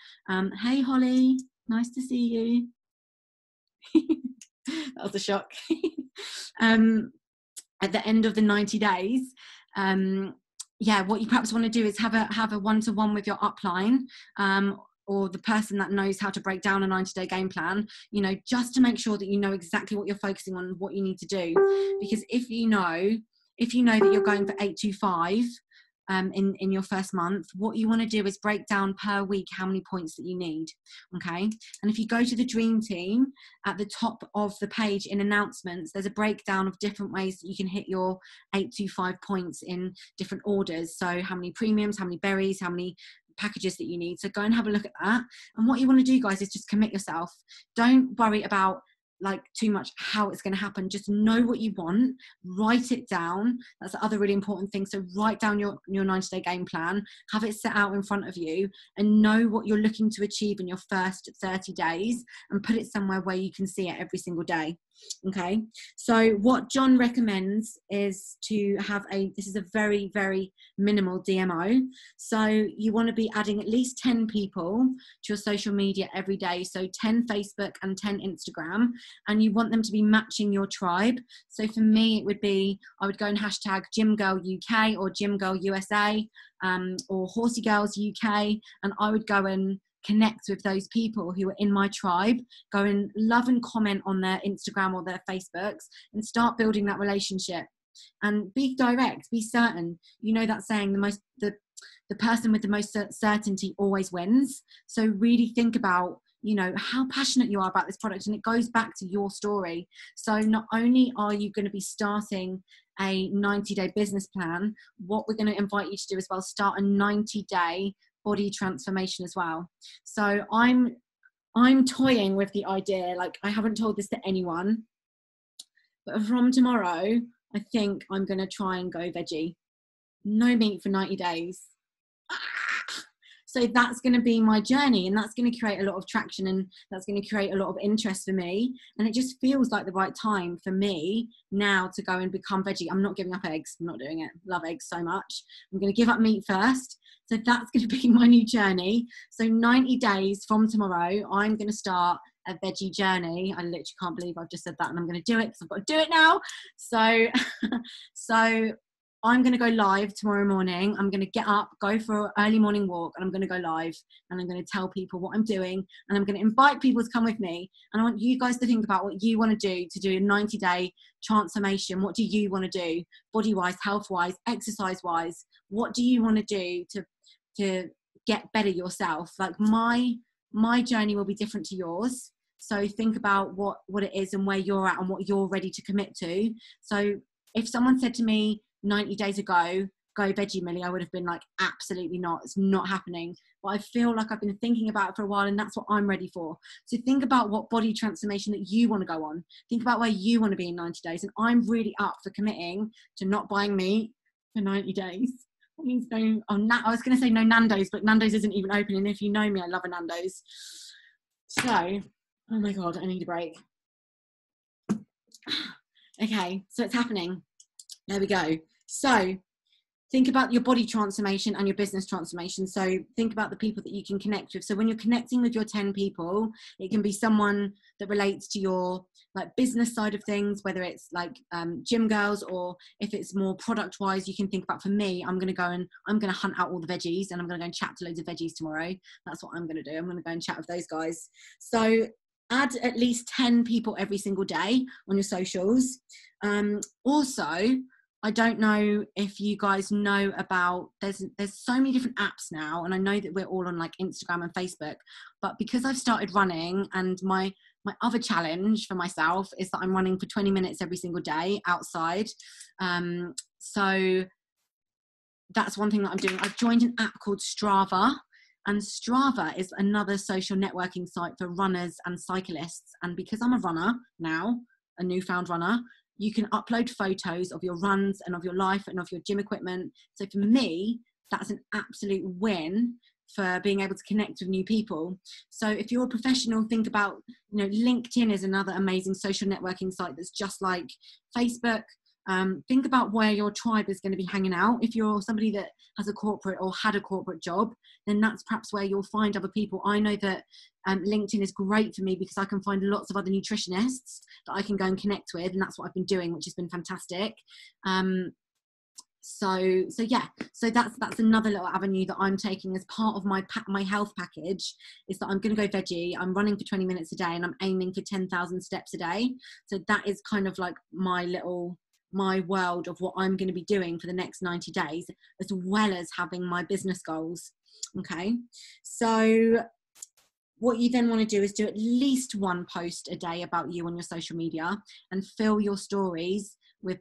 hey Holly, nice to see you. That was a shock. At the end of the 90 days, yeah, what you perhaps want to do is have a one-to-one with your upline, or the person that knows how to break down a 90-day game plan, you know, just to make sure that you know exactly what you're focusing on and what you need to do. Because if you know that you're going for 825 in your first month, what you want to do is break down per week how many points that you need. Okay. And if you go to the dream team, at the top of the page in announcements, there's a breakdown of different ways that you can hit your 825 points in different orders. So how many premiums, how many berries, how many packages that you need. So go and have a look at that. And what you want to do, guys, is just commit yourself. Don't worry about like too much how it's going to happen. Just know what you want, write it down. That's the other really important thing. So write down your 90-day game plan, have it set out in front of you, and know what you're looking to achieve in your first 30 days, and put it somewhere where you can see it every single day. Okay, so what John recommends is to have this is a very, very minimal DMO. So you want to be adding at least 10 people to your social media every day. So 10 Facebook and 10 Instagram, and you want them to be matching your tribe. So for me, it would be, I would go and hashtag Gym Girl UK or Gym Girl USA, or Horsey Girls UK, and I would go and connect with those people who are in my tribe, go and love and comment on their Instagram or their Facebooks, and start building that relationship. And be direct, be certain. You know that saying, the person with the most certainty always wins. So really think about, you know, how passionate you are about this product, and it goes back to your story. So not only are you going to be starting a 90-day business plan, what we're going to invite you to do as well, start a 90-day body transformation as well. So I'm toying with the idea, like I haven't told this to anyone, but from tomorrow, I think I'm going to try and go veggie. No meat for 90 days. So So that's going to be my journey, and that's going to create a lot of traction, and that's going to create a lot of interest for me. And it just feels like the right time for me now to go and become veggie. I'm not giving up eggs. I'm not doing it. Love eggs so much. I'm going to give up meat first. So that's going to be my new journey. So 90 days from tomorrow, I'm going to start a veggie journey. I literally can't believe I've just said that, and I'm going to do it because I've got to do it now. So, so I'm going to go live tomorrow morning. I'm going to get up, go for an early morning walk, and I'm going to go live, and I'm going to tell people what I'm doing, and I'm going to invite people to come with me. And I want you guys to think about what you want to do a 90-day transformation. What do you want to do, body-wise, health-wise, exercise-wise? What do you want to do to get better yourself? Like my journey will be different to yours. So think about what it is and where you're at and what you're ready to commit to. So if someone said to me 90 days ago, go veggie, Millie, I would have been like, absolutely not. It's not happening. But I feel like I've been thinking about it for a while, and that's what I'm ready for. So think about what body transformation that you want to go on. Think about where you want to be in 90 days. And I'm really up for committing to not buying meat for 90 days. That means no, I was going to say no Nando's, but Nando's isn't even open. And if you know me, I love a Nando's. So, oh my God, I need a break. Okay, so it's happening. There we go. So think about your body transformation and your business transformation. So think about the people that you can connect with. So when you're connecting with your 10 people, it can be someone that relates to your like business side of things, whether it's like gym girls, or if it's more product wise, you can think about, for me, I'm going to hunt out all the veggies, and I'm going to go and chat to loads of veggies tomorrow. That's what I'm going to do. I'm going to go and chat with those guys. So add at least 10 people every single day on your socials. Also, I don't know if you guys know about, there's so many different apps now, and I know that we're all on like Instagram and Facebook, but because I've started running, and my other challenge for myself is that I'm running for 20 minutes every single day outside. So that's one thing that I'm doing. I've joined an app called Strava, and Strava is another social networking site for runners and cyclists. And because I'm a runner now, a newfound runner, you can upload photos of your runs and of your life and of your gym equipment. So for me, that's an absolute win for being able to connect with new people. So if you're a professional, think about, LinkedIn is another amazing social networking site that's just like Facebook. Think about where your tribe is going to be hanging out. If you're somebody that has a corporate or had a corporate job, then that's perhaps where you'll find other people. I know that LinkedIn is great for me because I can find lots of other nutritionists that I can go and connect with, and that's what I've been doing, which has been fantastic. So that's another little avenue that I'm taking as part of my health package, is that I'm going to go veggie. I'm running for 20 minutes a day, and I'm aiming for 10,000 steps a day. So that is kind of like my world of what I'm going to be doing for the next 90 days, as well as having my business goals. Okay, so what you then want to do is do at least one post a day about you on your social media, and fill your stories with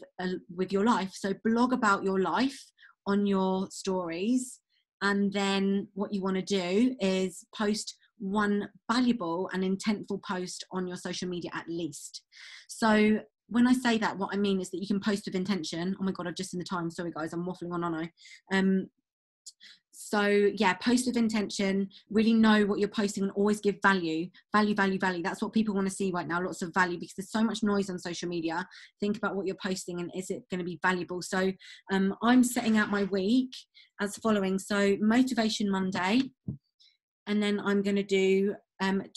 your life. So blog about your life on your stories, and then what you want to do is post one valuable and intentful post on your social media at least. So when I say that, what I mean is that you can post with intention. Oh my God, I've just seen the time. Sorry guys, I'm waffling on, aren't I? So yeah, post with intention, really know what you're posting, and always give value. That's what people want to see right now, lots of value, because there's so much noise on social media. Think about what you're posting, and is it going to be valuable? So I'm setting out my week as following. So Motivation Monday, and then I'm going to do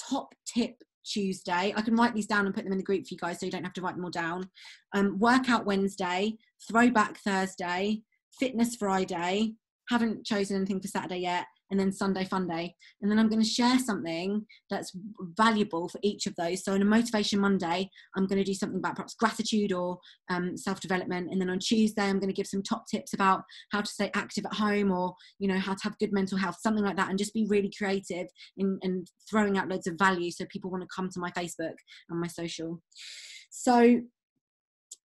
Top Tip Tuesday. I can write these down and put them in the group for you guys, so you don't have to write them all down. Workout Wednesday, Throwback Thursday, Fitness Friday. Haven't chosen anything for Saturday yet, and then Sunday Fun Day. And then I'm going to share something that's valuable for each of those. So on a Motivation Monday, I'm going to do something about perhaps gratitude or self-development. And then on Tuesday, I'm going to give some top tips about how to stay active at home, or, how to have good mental health, something like that, and just be really creative in throwing out loads of value so people want to come to my Facebook and my social. So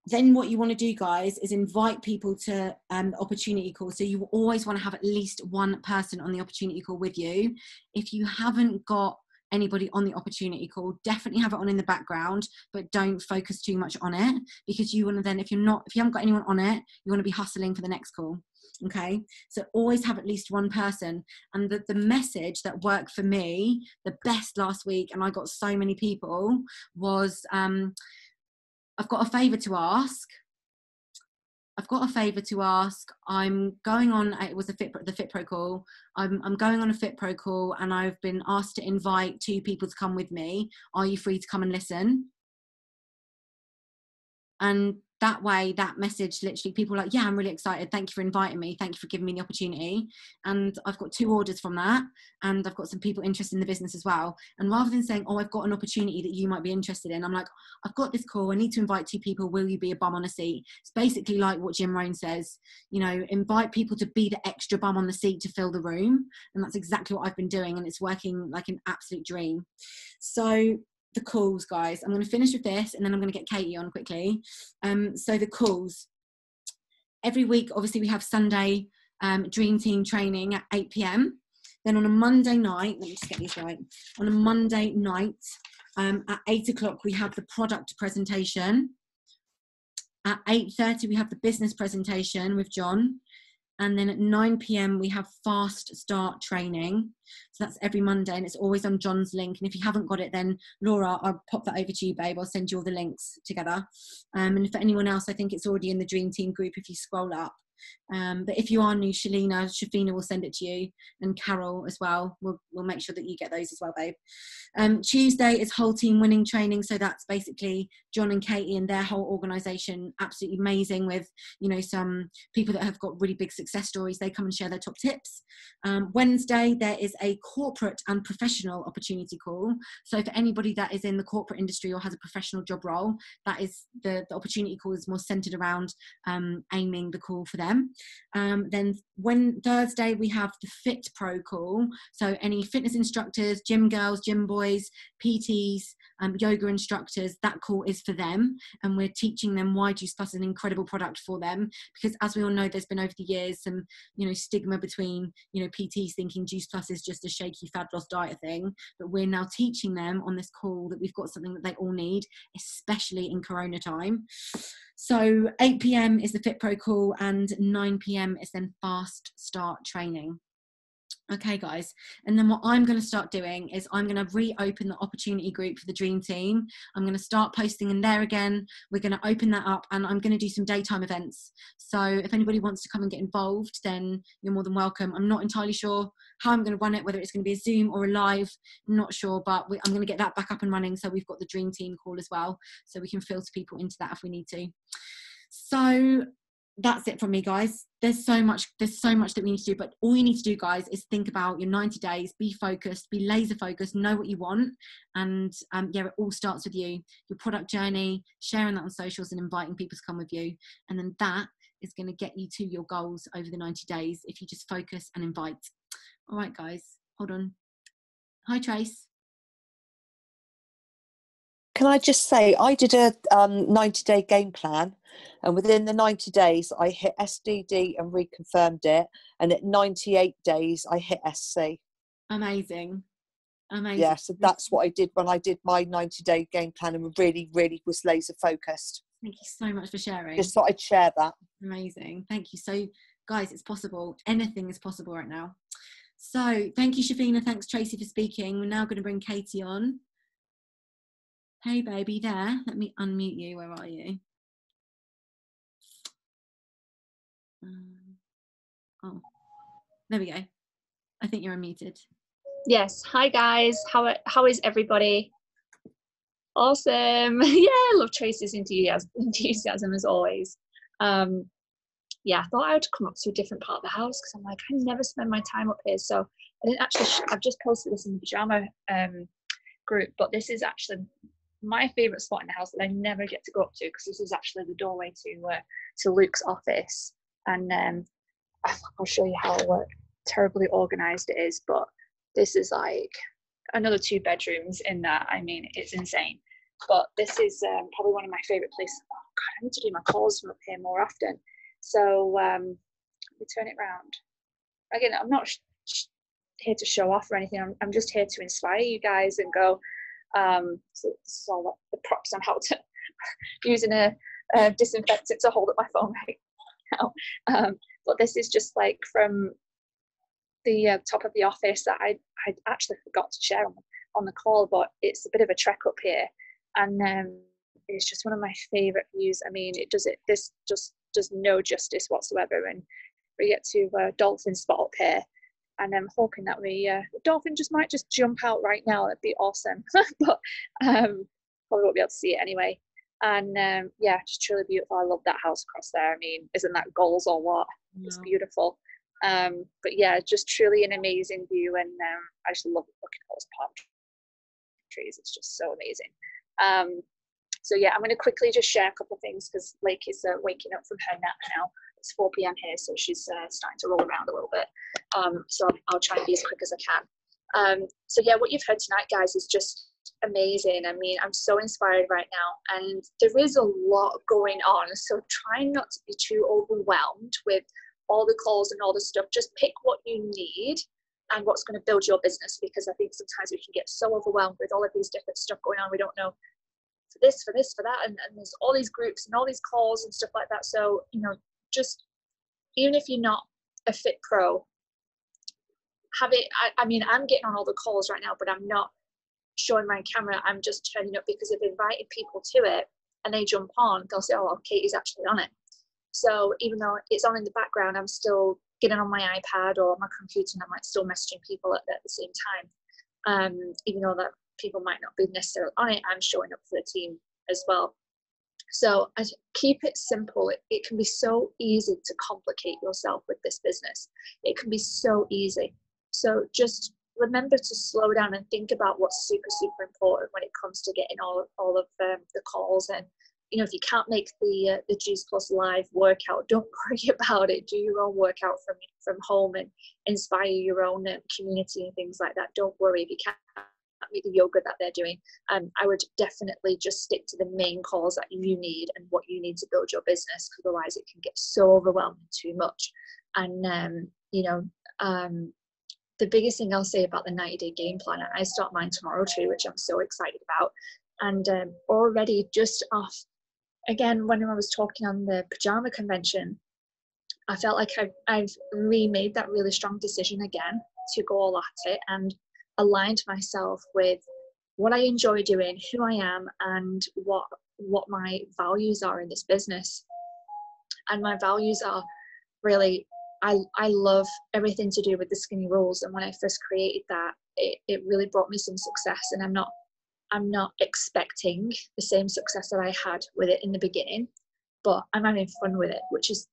then what you want to do, guys, is invite people to the opportunity call. So you always want to have at least one person on the opportunity call with you. If you haven't got anybody on the opportunity call, definitely have it on in the background, but don't focus too much on it, because you want to then, if you haven't got anyone on it, you want to be hustling for the next call. Okay, so always have at least one person. And the message that worked for me the best last week, and I got so many people, was I've got a favor to ask. I'm going on, it was the Fit Pro call. I'm going on a Fit Pro call, and I've been asked to invite 2 people to come with me. Are you free to come and listen? And that way, that message, literally people are like, yeah, I'm really excited. Thank you for inviting me. Thank you for giving me the opportunity. And I've got 2 orders from that. And I've got some people interested in the business as well. And rather than saying, oh, I've got an opportunity that you might be interested in, I'm like, I've got this call. I need to invite 2 people. Will you be a bum on a seat? It's basically like what Jim Rohn says, you know, invite people to be the extra bum on the seat to fill the room. And that's exactly what I've been doing. And it's working like an absolute dream. So the calls, guys, I'm going to finish with this, and then I'm going to get Katie on quickly. So the calls, every week, obviously we have Sunday Dream Team training at 8 p.m. Then on a Monday night, let me just get these right, on a Monday night at 8 o'clock we have the product presentation. At 8:30 we have the business presentation with John. And then at 9 p.m. we have fast start training. So that's every Monday, and it's always on John's link. And if you haven't got it, then Laura, I'll pop that over to you, babe. I'll send you all the links together. And for anyone else, I think it's already in the Dream Team group if you scroll up. But if you are new, Shafina will send it to you, and Carol as well. We'll make sure that you get those as well, babe. Tuesday is whole team winning training. So that's basically John and Katie and their whole organisation, absolutely amazing, with, you know, some people that have got really big success stories. They come and share their top tips. Wednesday, there is a corporate and professional opportunity call. So for anybody that is in the corporate industry or has a professional job role, that is the opportunity call is more centered around aiming the call for them. Then when Thursday we have the Fit Pro call, so any fitness instructors, gym girls, gym boys, PTs, yoga instructors, that call is for them, and we're teaching them why Juice Plus is an incredible product for them, because as we all know, there's been over the years some, you know, stigma between, you know, PTs thinking Juice Plus is just a shaky fad loss diet thing, but we're now teaching them on this call that we've got something that they all need, especially in Corona time. So 8 p.m. is the Fit Pro call, and 9 p.m. is then fast start training. Okay, guys, and then what I'm going to start doing is I'm going to reopen the opportunity group for the Dream Team. I'm going to start posting in there again. We're going to open that up, and I'm going to do some daytime events. So if anybody wants to come and get involved, then you're more than welcome. I'm not entirely sure how I'm going to run it, whether it's going to be a Zoom or a live, I'm not sure, but I'm going to get that back up and running. So we've got the Dream Team call as well, so we can filter people into that if we need to. So that's it from me, guys. There's so much that we need to do, but all you need to do, guys, is think about your 90 days, be focused, be laser focused, know what you want, and yeah, it all starts with you, your product journey, sharing that on socials and inviting people to come with you, and then that is going to get you to your goals over the 90 days if you just focus and invite. All right, guys, hold on. Hi, Trace. Can I just say, I did a 90-day game plan, and within the 90 days, I hit SDD and reconfirmed it, and at 98 days, I hit SC. Amazing. Amazing. Yeah, so that's what I did when I did my 90-day game plan, and really, really was laser focused. Thank you so much for sharing. Just thought I'd share that. Amazing. Thank you. So, guys, it's possible. Anything is possible right now. So, thank you, Shafina. Thanks, Tracy, for speaking. We're now going to bring Katie on. Hey, baby, there. Let me unmute you. Where are you? Oh, there we go. I think you're unmuted. Yes. Hi, guys. How is everybody? Awesome. Yeah, I love Tracy's enthusiasm as always. Yeah, I thought I would come up to a different part of the house because I'm like, I never spend my time up here. So I didn't actually, I've just posted this in the pajama group, but this is actually my favorite spot in the house that I never get to go up to, because this is actually the doorway to Luke's office. And I'll show you how terribly organized it is, but this is like another 2 bedrooms in that. I mean, it's insane. But this is probably one of my favorite places. Oh God, I need to do my calls from up here more often. So let me turn it round. Again, I'm not here to show off or anything. I'm just here to inspire you guys and go. So this is all the props on how to using a disinfectant to hold up my phone right now. But this is just like from the top of the office that I actually forgot to share on the call, but it's a bit of a trek up here, and it's just one of my favorite views. I mean, this just does no justice whatsoever, and we get to dolphin spot up here, and I'm hoping that the dolphin might just jump out right now. That'd be awesome. But probably won't be able to see it anyway. And yeah, just truly beautiful. I love that house across there. I mean, isn't that goals or what? No. It's beautiful. But yeah, just truly an amazing view, and I just love looking at those palm trees. It's just so amazing. So yeah, I'm going to quickly just share a couple of things because Lake is waking up from her nap now. It's 4 p.m. here, so she's starting to roll around a little bit. So I'll try and be as quick as I can. So yeah, what you've heard tonight, guys, is just amazing. I mean, I'm so inspired right now, and there is a lot going on. So try not to be too overwhelmed with all the calls and all the stuff. Just pick what you need and what's going to build your business, because I think sometimes we can get so overwhelmed with all of these different stuff going on. We don't know for this, for that, and there's all these groups and all these calls and stuff like that. So, you know, just even if you're not a fit pro, have it. I mean, I'm getting on all the calls right now, but I'm not showing my camera. I'm just turning up because I've invited people to it, and they jump on. They'll say, "Oh, Katie's actually on it." So even though it's on in the background, I'm still getting on my iPad or my computer, and I might still messaging people at the same time. Even though that people might not be necessarily on it, I'm showing up for the team as well. So I keep it simple. It can be so easy to complicate yourself with this business. It can be so easy. So just remember to slow down and think about what's super, super important when it comes to getting all of the calls. And, you know, if you can't make the Juice Plus live workout, don't worry about it. Do your own workout from home and inspire your own community and things like that. Don't worry if you can't make the yoga that they're doing. I would definitely just stick to the main calls that you need and what you need to build your business, because otherwise it can get so overwhelming too much. And the biggest thing I'll say about the 90-day game plan, I start mine tomorrow too, which I'm so excited about. And already just off, again, when I was talking on the pajama convention, I felt like I've remade that really strong decision again to go all at it and aligned myself with what I enjoy doing, who I am, and what my values are in this business. And my values are really, I love everything to do with the skinny rolls. And when I first created that, it really brought me some success. And I'm not expecting the same success that I had with it in the beginning, but I'm having fun with it, which is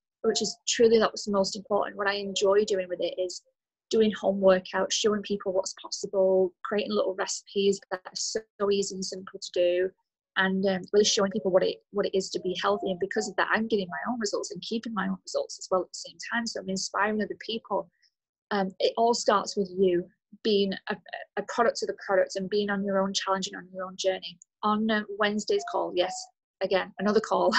truly, that was the most important. What I enjoy doing with it is doing home workouts, showing people what's possible, creating little recipes that are so easy and simple to do, and really showing people what it is to be healthy. And because of that, I'm getting my own results and keeping my own results as well at the same time. So I'm inspiring other people. It all starts with you being a product of the product and being on your own challenge and on your own journey. On Wednesday's call, yes, again, another call,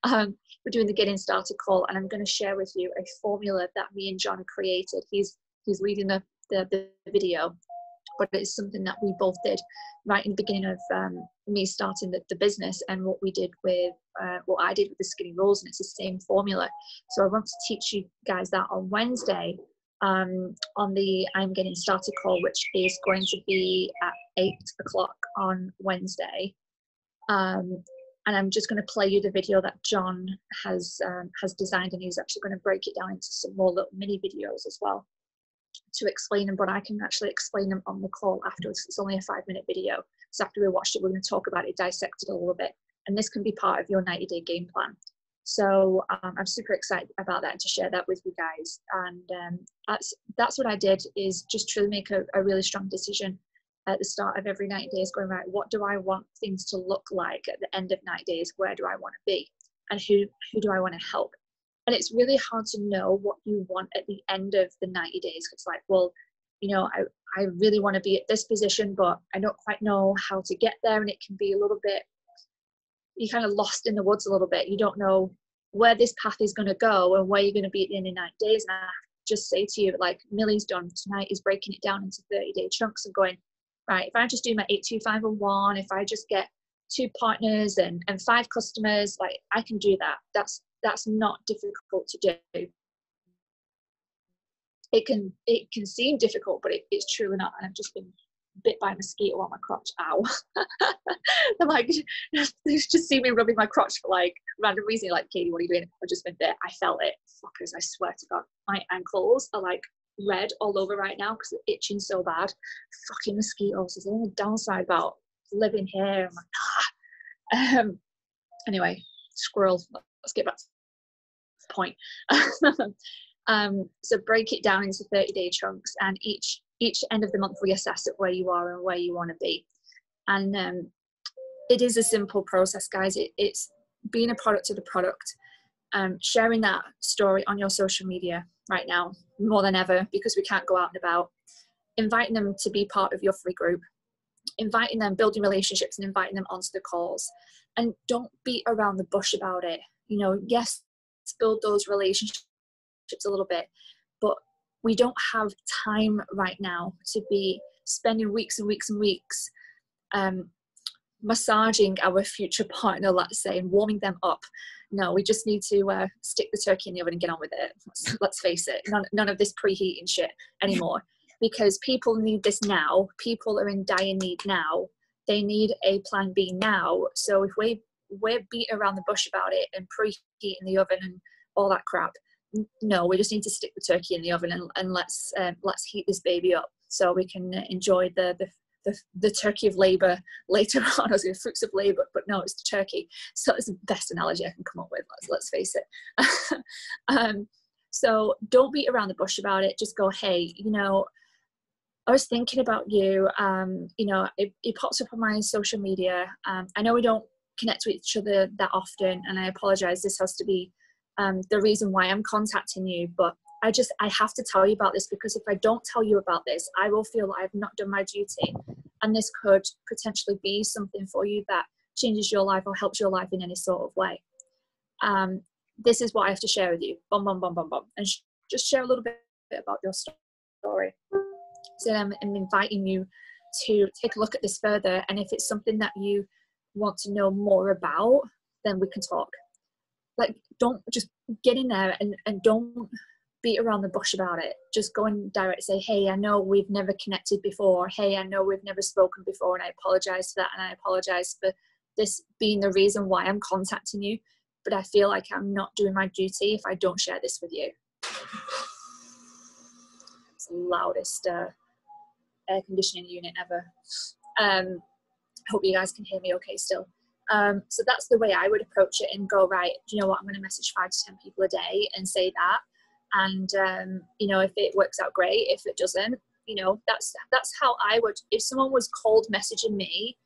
we're doing the Getting Started call, and I'm going to share with you a formula that me and John created. He's leading the video, but it's something that we both did right in the beginning of me starting the business, and what we did with what I did with the skinny rolls, and it's the same formula. So I want to teach you guys that on Wednesday on the I'm Getting Started call, which is going to be at 8 o'clock on Wednesday. And I'm just going to play you the video that John has designed, and he's actually going to break it down into some more little mini videos as well to explain them, but I can actually explain them on the call afterwards. It's only a 5-minute video. So after we watched it, we're going to talk about it, dissect it a little bit, and this can be part of your 90-day game plan. So I'm super excited about that, to share that with you guys. And that's what I did, is just truly make a really strong decision at the start of every 90 days, going, right, what do I want things to look like at the end of 90 days? Where do I want to be? And who do I want to help? And it's really hard to know what you want at the end of the 90 days. It's like, well, you know, I really want to be at this position, but I don't quite know how to get there. And it can be a little bit, you're kind of lost in the woods a little bit. You don't know where this path is going to go and where you're going to be at the end of 90 days. And I just say to you, like Millie's done tonight, is breaking it down into 30-day chunks and going, right, if I just do my 82501, if I just get 2 partners and 5 customers, like I can do that. That's not difficult to do. It can seem difficult, but it's truly not. And I've just been bit by a mosquito on my crotch. Ow. I'm like, they just see me rubbing my crotch for like random reason. Like, Katie, what are you doing? I've just been bit. I felt it. Fuckers, I swear to God. My ankles are like red all over right now because they're itching so bad. Fucking mosquitoes. There's the only downside about living here. I'm like, anyway, squirrel. Let's get back to the point. So break it down into 30-day chunks, and each end of the month reassess at where you are and where you want to be. And it is a simple process, guys. It's being a product of the product, sharing that story on your social media right now more than ever, because we can't go out and about, inviting them to be part of your free group, inviting them, building relationships and inviting them onto the calls. And don't beat around the bush about it. You know, yes, build those relationships a little bit, but we don't have time right now to be spending weeks and weeks and weeks massaging our future partner, let's say, and warming them up. No, we just need to stick the turkey in the oven and get on with it. Let's face it, none of this preheating shit anymore, because people need this now. People are in dire need now. They need a plan B now. So if we're beating around the bush about it and preheating the oven and all that crap, no, we just need to stick the turkey in the oven and let's heat this baby up so we can enjoy the turkey of labor later on. I was going to fruits of labor, but no, it's the turkey. So it's the best analogy I can come up with. Let's face it. So don't beat around the bush about it. Just go, hey, you know, I was thinking about you. You know, it pops up on my social media. I know we don't connect with each other that often, and I apologize. This has to be the reason why I'm contacting you, but I have to tell you about this, because if I don't tell you about this, I will feel like I've not done my duty, and this could potentially be something for you that changes your life or helps your life in any sort of way. This is what I have to share with you. Bum, bum, bum, bum, bum. And just share a little bit about your story. So I'm inviting you to take a look at this further, and if it's something that you want to know more about, then we can talk. Like, don't just get in there and don't beat around the bush about it. Just go and direct say, hey, I know we've never connected before. Hey, I know we've never spoken before, and I apologize for that. And I apologize for this being the reason why I'm contacting you. But I feel like I'm not doing my duty if I don't share this with you. It's the loudest air conditioning unit ever. Hope you guys can hear me okay still. So that's the way I would approach it, and go, right, do you know what, I'm going to message 5 to 10 people a day and say that. And, you know, if it works out, great. If it doesn't, you know, that's how I would, if someone was cold messaging me,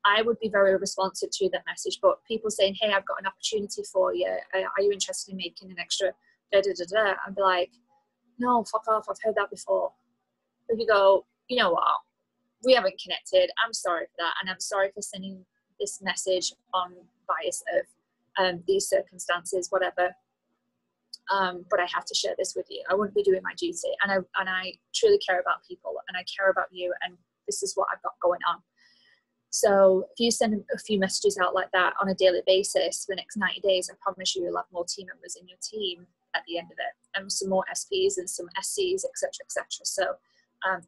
I would be very responsive to that message. But people saying, hey, I've got an opportunity for you. Are you interested in making an extra da-da-da-da? I'd be like, no, fuck off. I've heard that before. If you go, you know what, we haven't connected. I'm sorry for that. And I'm sorry for sending this message on bias of these circumstances, whatever. But I have to share this with you. I wouldn't be doing my duty. And I truly care about people, and I care about you, and this is what I've got going on. So if you send a few messages out like that on a daily basis for the next 90 days, I promise you, you'll have more team members in your team at the end of it, and some more SPs and some SCs, etc., etc. So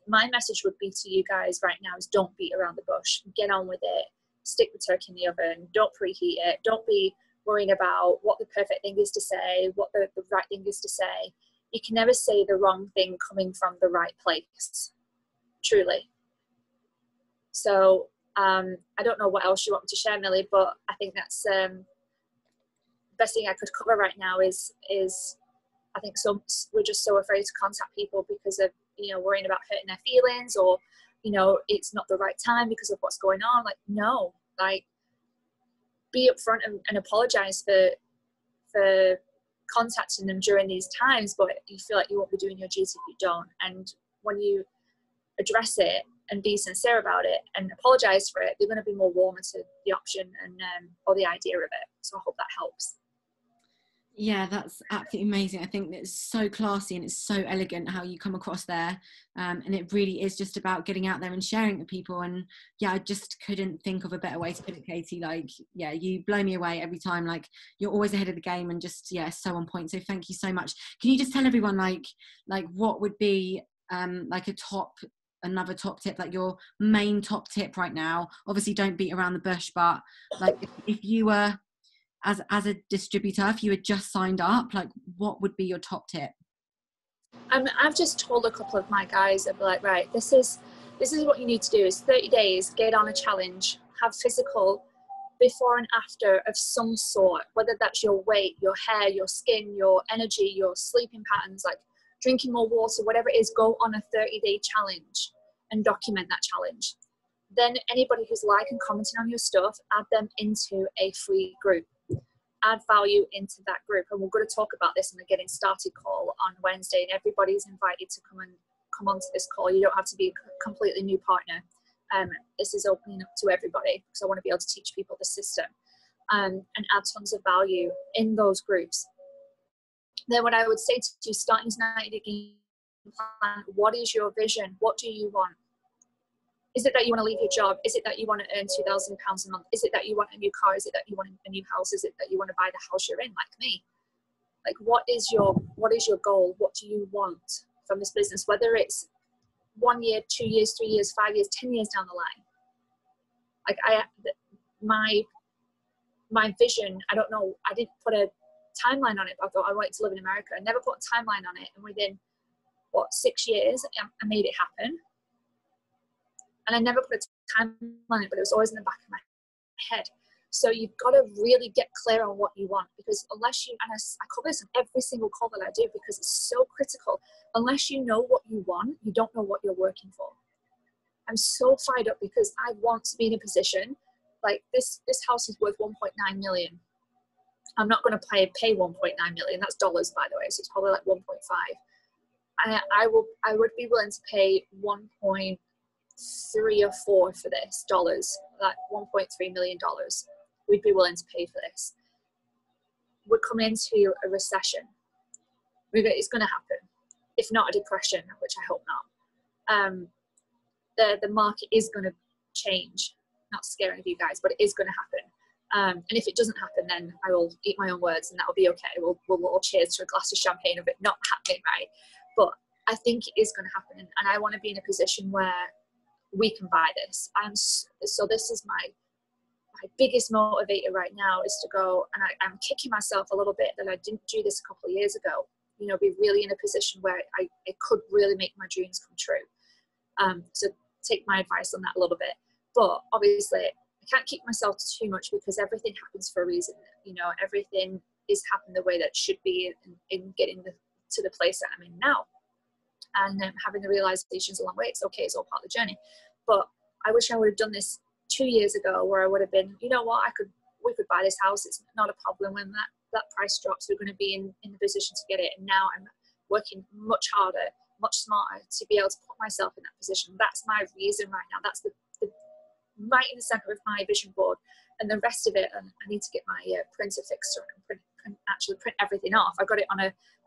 my message would be to you guys right now is don't beat around the bush. Get on with it. Stick the turkey in the oven. Don't preheat it. Don't be worrying about what the perfect thing is to say, what the right thing is to say. You can never say the wrong thing coming from the right place, truly. So I don't know what else you want me to share, Millie, but I think that's the best thing I could cover right now is I think we're just so afraid to contact people because of, you know, worrying about hurting their feelings, or, you know, it's not the right time because of what's going on. Like, no, like, be upfront and apologize for contacting them during these times, but you feel like you won't be doing your duty if you don't. And when you address it and be sincere about it and apologize for it, they're going to be more warmer to the option and or the idea of it. So I hope that helps. Yeah, that's absolutely amazing. I think it's so classy and it's so elegant how you come across there. And it really is just about getting out there and sharing it with people. And yeah, I just couldn't think of a better way to put it, Katie. Like, yeah, you blow me away every time. Like, you're always ahead of the game and just, yeah, so on point. So thank you so much. Can you just tell everyone like what would be like another top tip, like your main top tip right now? Obviously don't beat around the bush, but like if you were, as a distributor, if you had just signed up, like what would be your top tip? I've just told a couple of my guys, I'd be like, right, this is what you need to do is 30 days, get on a challenge, have physical before and after of some sort, whether that's your weight, your hair, your skin, your energy, your sleeping patterns, like drinking more water, whatever it is, go on a 30-day challenge and document that challenge. Then anybody who's liking, commenting on your stuff, add them into a free group. Add value into that group, and we're going to talk about this in the getting started call on Wednesday, and everybody's invited to come onto this call. You don't have to be a completely new partner. This is opening up to everybody because I want to be able to teach people the system and add tons of value in those groups. Then what I would say to you, starting this 90-day game plan, what is your vision? What do you want? Is it that you want to leave your job? Is it that you want to earn £2,000 a month? Is it that you want a new car? Is it that you want a new house? Is it that you want to buy the house you're in, like me? Like, what is your goal? What do you want from this business? Whether it's 1 year, 2 years, 3 years, 5 years, 10 years down the line. Like my vision, I don't know, I didn't put a timeline on it. I thought I wanted to live in America. I never put a timeline on it. And within 6 years, I made it happen. And I never put a timeline on it, but it was always in the back of my head. So you've got to really get clear on what you want, because unless you, and I cover this in every single call that I do because it's so critical, unless you know what you want, you don't know what you're working for. I'm so fired up because I want to be in a position, like this house is worth 1.9 million. I'm not going to pay 1.9 million. That's dollars, by the way. So it's probably like 1.5. I would be willing to pay 1.3 or 4 for this dollars, like $1.3 million. We'd be willing to pay for this. We're coming into a recession. It's going to happen. If not a depression, which I hope not. The market is going to change. Not scaring of you guys, but it is going to happen. And if it doesn't happen, then I will eat my own words, and that will be okay. We'll all cheers to a glass of champagne of it not happening, right? But I think it is going to happen, and I want to be in a position where we can buy this. So this is my biggest motivator right now, is to go, and I'm kicking myself a little bit that I didn't do this a couple of years ago. You know, be really in a position where I could really make my dreams come true. So take my advice on that a little bit. But obviously, I can't kick myself too much because everything happens for a reason. You know, everything is happening the way that it should be in getting to the place that I'm in now. And having the realizations along the way, it's okay, it's all part of the journey. But I wish I would have done this 2 years ago, where I would have been, you know what, we could buy this house, it's not a problem. When that price drops, we're going to be in the position to get it. And now I'm working much harder, much smarter to be able to put myself in that position. That's my reason right now. That's the right in the center of my vision board. And the rest of it, and I need to get my printer fixed so I can actually print everything off. I got it on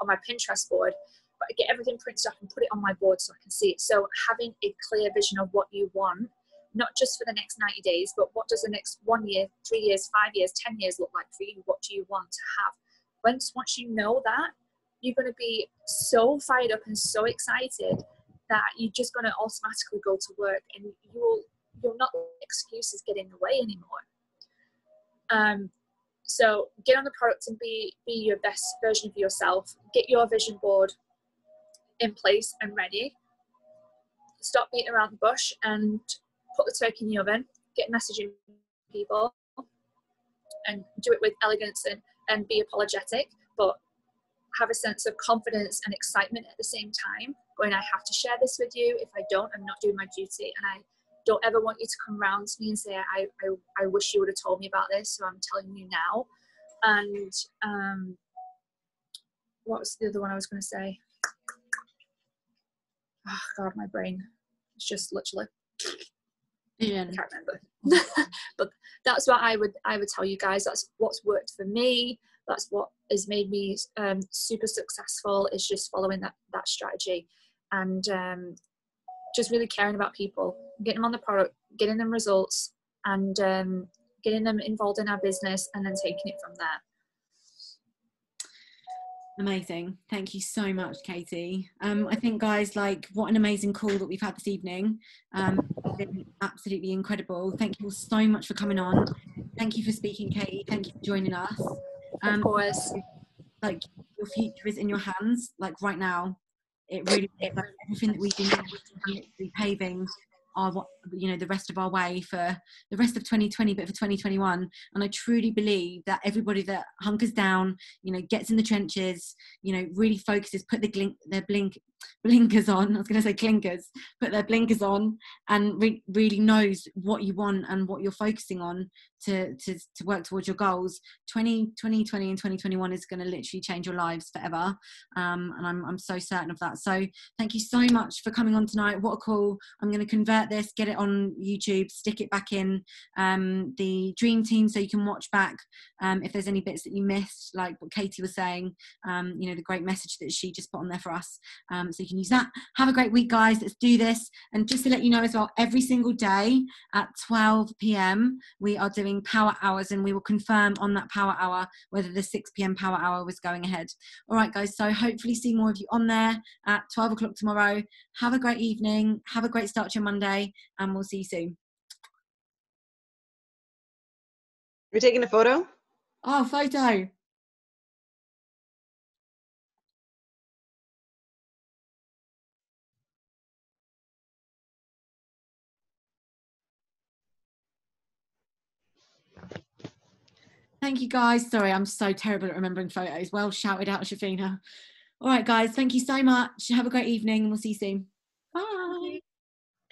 my Pinterest board, but I get everything printed off and put it on my board so I can see it. So having a clear vision of what you want, not just for the next 90 days, but what does the next 1 year, 3 years, 5 years, 10 years look like for you? What do you want to have? Once you know that, you're going to be so fired up and so excited that you're just going to automatically go to work, and you'll not let excuses get in the way anymore. So get on the product and be your best version of yourself. Get your vision board in place and ready. Stop beating around the bush and put the turkey in the oven. Get messaging people and do it with elegance and be apologetic, but have a sense of confidence and excitement at the same time. Going, I have to share this with you. If I don't, I'm not doing my duty. And I don't ever want you to come around to me and say, I wish you would have told me about this, so I'm telling you now. And what was the other one I was going to say? Oh God, my brain. It's just literally, I can't remember. But that's what I would tell you guys. That's what's worked for me. that's what has made me super successful, is just following that strategy, and just really caring about people, getting them on the product, getting them results, and getting them involved in our business, and then taking it from there. Amazing. Thank you so much, Katie. I think, guys, like, what an amazing call that we've had this evening. It's been absolutely incredible. Thank you all so much for coming on. Thank you for speaking, Katie. Thank you for joining us. Of course. Like, your future is in your hands, like right now. It really is. Like, everything that we do now is literally paving our, the rest of our way for the rest of 2020, but for 2021. And I truly believe that everybody that hunkers down, gets in the trenches, really focuses, put their blinkers on. I was going to say clinkers, put their blinkers on, and really knows what you want and what you're focusing on to work towards your goals. 2020 and 2021 is going to literally change your lives forever, and I'm so certain of that. So thank you so much for coming on tonight. What a call. I'm going to convert this, get it on YouTube, stick it back in the Dream Team, so you can watch back if there's any bits that you missed, like what Katie was saying, the great message that she just put on there for us, so you can use that. Have a great week, guys. Let's do this. And just to let you know as well, every single day at 12 p.m. we are doing power hours, and we will confirm on that power hour whether the 6 p.m. power hour was going ahead. All right, guys, so hopefully see more of you on there at 12 o'clock tomorrow. Have a great evening, have a great start to your Monday, and we'll see you soon. We're taking a photo? Oh, photo. Thank you, guys. Sorry, I'm so terrible at remembering photos. Well shouted out, Shafina. All right, guys, thank you so much. Have a great evening, and we'll see you soon. Bye.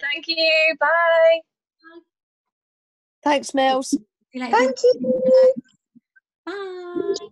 Thank you. Bye. Thanks, Mills. See you later. Thank you. Bye.